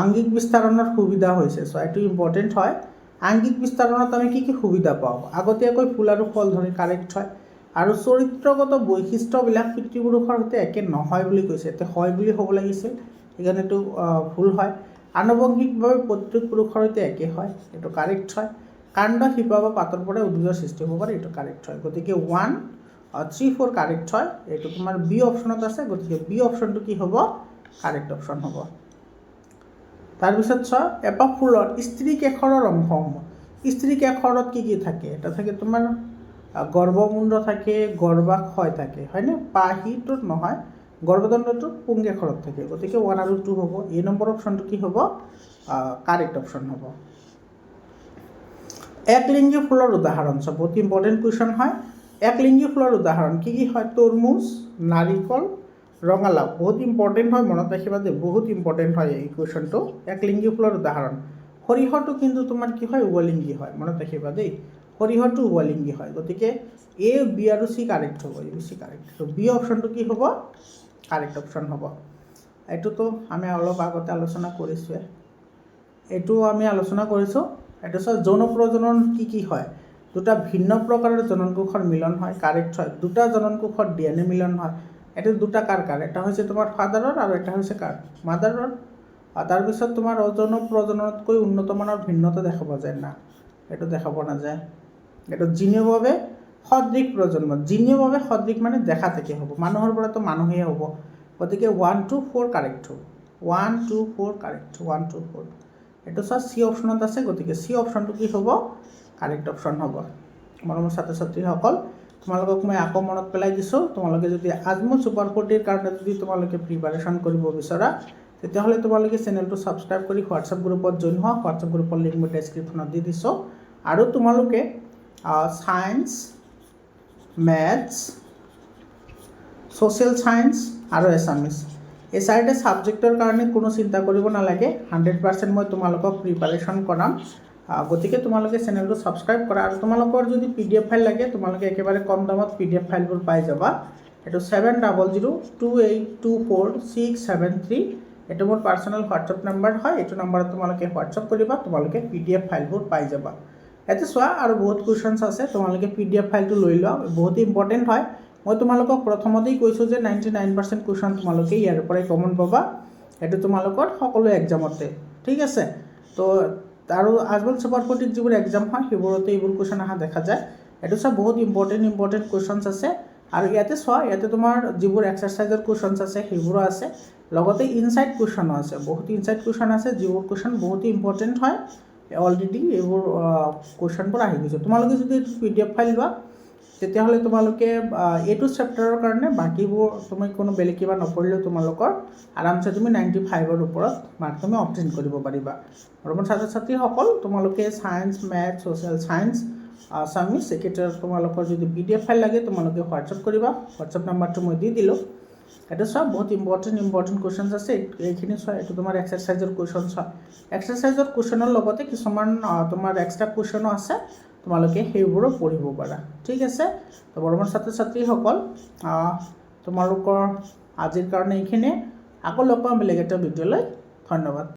আংগিক বিস্তাৰণৰ সুবিধা হৈছে চোৱা, এইটো ইম্পৰ্টেণ্ট হয়। আংগিক বিস্তাৰণত আমি কি কি সুবিধা পাওঁ, আগতীয়াকৈ ফুল আৰু ফল ধৰি, কাৰেক্ট হয়। আৰু চৰিত্ৰগত বৈশিষ্ট্যবিলাক পিতৃপুৰুষৰ সৈতে একে নহয় বুলি কৈছে, এতিয়া হয় বুলি হ'ব লাগিছিল, সেইকাৰণে এইটো ভুল হয়। আনুবংশিকভাৱে প্ৰত্যেক পুৰুষৰ সৈতে একে হয়, এইটো কাৰেক্ট হয়। কাণ্ড, শিপা বা পাতৰ পৰা উদ্ভিদৰ সৃষ্টি হ'ব পাৰে, এইটো কাৰেক্ট হয়। গতিকে 1 3 4 কাৰেক্ট হয়, এইটো তোমাৰ বি অপশ্যনত আছে। গতিকে বি অপশ্যনটো কি হ'ব, কাৰেক্ট অপশ্যন হ'ব। তাৰপিছত চোৱা, এপাহ ফুলৰ স্ত্ৰীকেশৰৰ অংশসমূহ। স্ত্ৰীকেশৰত কি কি থাকে, এটা থাকে তোমাৰ গৰ্ভমুণ্ড থাকে, গৰ্ভাশয় থাকে, হয়নে? পাহিটোত নহয়, গৰ্ভদণ্ডটো পুংকেশৰত থাকে। গতিকে 1 আৰু 2 হ'ব। এ নম্বৰ অপশ্যনটো কি হ'ব, কাৰেক্ট অপশ্যন হ'ব। একলিংগী ফুলৰ উদাহৰণ চোৱা, বহুত ইম্পৰ্টেণ্ট কুৱেশ্যন হয়। একলিংগী ফুলৰ উদাহৰণ কি কি হয়, তৰমুজ, নাৰিকল, ৰঙালাও। বহুত ইম্পৰ্টেণ্ট হয়, মনত ৰাখিবা দেই, বহুত ইম্পৰ্টেণ্ট হয় এই কুৱেশ্যনটো। একলিংগী ফুলৰ উদাহৰণ। সৰিয়হটো কিন্তু তোমাৰ কি হয়, উভলিংগী হয়, মনত ৰাখিবা দেই, সৰিয়হটো উভলিংগী হয়। গতিকে এ, বি আৰু চি কাৰেক্ট হ'ব, এ বি চি কাৰেক্ট। তো বি অপশ্যনটো কি হ'ব, কাৰেক্ট অপশ্যন হ'ব। এইটোতো আমি অলপ আগতে আলোচনা কৰিছোঁৱে, এইটো আমি আলোচনা কৰিছোঁ। এইটো চোৱা, যৌন প্ৰজনন কি কি হয়, দুটা ভিন্ন প্ৰকাৰৰ জননকোষৰ মিলন হয়, কাৰেক্ট হয়। দুটা জননকোষৰ DNA মিলন হয়, এইটো দুটা কাৰ, এটা হৈছে তোমাৰ ফাদাৰৰ আৰু এটা হৈছে কাৰ, মাদাৰৰ। তাৰপিছত তোমাৰ অযৌন প্ৰজননতকৈ উন্নত মানৰ ভিন্নতা দেখা পোৱা যায় না, এইটো দেখা পোৱা নাযায়। এইটো জিনীয়ভাৱে সদৃশ প্ৰজন্ম, জিনীয়ভাৱে সদৃশ মানে দেখা থেকে হ'ব, মানুহৰ পৰাতো মানুহেই হ'ব। গতিকে 1 2 4 কাৰেক্ট হ'ব, 1 2 4 কাৰেক্ট, 1 2 4। এইটো চোৱা, চি অপশ্যনত আছে। গতিকে চি অপশ্যনটো কি হ'ব, কাৰেক্ট অপশ্যন হ'ব। মৰমৰ ছাত্ৰ ছাত্ৰীসকল, তোমালোকক মই আকৌ মনত পেলাই দিছোঁ, তোমালোকে যদি আজমল ছুপাৰ 40ৰ কাৰণে যদি তোমালোকে প্ৰিপাৰেশ্যন কৰিব বিচৰা, তেতিয়াহ'লে তোমালোকে চেনেলটো ছাবস্ক্ৰাইব কৰি হোৱাটছআপ গ্ৰুপত জইন হোৱা। হোৱাটছআপ গ্ৰুপৰ লিংক মই ডেছক্ৰিপশ্যনত দি দিছোঁ। আৰু তোমালোকে ছায়েন্স, মেথছ, ছ'চিয়েল ছায়েন্স আৰু এছামিছ, এই 4টা ছাবজেক্টৰ কাৰণে কোনো চিন্তা কৰিব নালাগে, 100% মই তোমালোকক প্ৰিপাৰেশ্যন কৰাম। গতিকে তোমালোকে চেনেলটো ছাবস্ক্ৰাইব কৰা। আৰু তোমালোকৰ যদি PDF ফাইল লাগে, তোমালোকে একেবাৰে কম দামত PDF ফাইলবোৰ পাই যাবা। এইটো 7002824673, এইটো মোৰ পাৰ্চনেল হোৱাটছআপ নাম্বাৰ হয়। এইটো নাম্বাৰত তোমালোকে হোৱাটছআপ কৰিবা, তোমালোকে PDF ফাইলবোৰ পাই যাবা। ইয়াতে চোৱা, আৰু বহুত কুৱেশ্যনছ আছে, তোমালোকে PDF ফাইলটো লৈ লোৱা, বহুত ইম্পৰ্টেণ্ট হয়। মই তোমালোকক প্ৰথমতেই কৈছোঁ যে 99% কুৱেশ্যন তোমালোকে ইয়াৰ পৰাই কমন পাবা, এইটো তোমালোকৰ সকলো এক্সামতে, ঠিক আছে। তো আৰু আজমল ছুপাৰ 40 যিবোৰ এক্সাম হয়, সেইবোৰতে এইবোৰ কুৱেশ্যন অহা দেখা যায়। এইটো চোৱা, বহুত ইম্পৰ্টেণ্ট কুৱেশ্যনছ আছে। আৰু ইয়াতে চোৱা, ইয়াতে তোমাৰ যিবোৰ এক্সাৰচাইজৰ কুৱেশ্যনছ আছে সেইবোৰো আছে, লগতে ইনচাইট কুৱেশ্যনো আছে, বহুত ইনচাইট কুৱেশ্যন আছে, যিবোৰ কুৱেশ্যন বহুত ইম্পৰ্টেণ্ট হয়। অলৰেডি এইবোৰ কুৱেশ্যনবোৰ আহি গৈছে। তোমালোকে যদি PDF ফাইল লোৱা, তেতিয়াহ'লে তোমালোকে এইটো চেপ্টাৰৰ কাৰণে বাকীবোৰ তুমি কোনো বেলেগ কিবা নপঢ়িলেও তোমালোকৰ আৰামছে তুমি 95ৰ ওপৰত মাৰ্ক তুমি অবটেইন কৰিব পাৰিবা। আৰু মোৰ ছাত্ৰ ছাত্ৰীসকল, তোমালোকে science, maths, social science, Assamese, এইকেইটাৰ তোমালোকৰ যদি PDF ফাইল লাগে, তোমালোকে হোৱাটছআপ কৰিবা। হোৱাটছআপ নাম্বাৰটো মই দি দিলোঁ। এইটো চোৱা, বহুত ইম্পৰ্টেণ্ট কুৱেশ্যনছ আছে, এইখিনি চোৱা। এইটো তোমাৰ এক্সাৰচাইজৰ কুৱেশ্যন চোৱা, এক্সাৰচাইজৰ কুৱেশ্যনৰ লগতে কিছুমান তোমাৰ এক্সট্ৰা কুৱেশ্যনো আছে, তোমালোকে সেইবোৰো পঢ়িব পাৰা, ঠিক আছে। তো মৰমৰ ছাত্ৰ ছাত্ৰীসকল, তোমালোকৰ আজিৰ কাৰণে এইখিনিয়ে। আকৌ লগ পাম বেলেগ এটা ভিডিঅ'লৈ, ধন্যবাদ।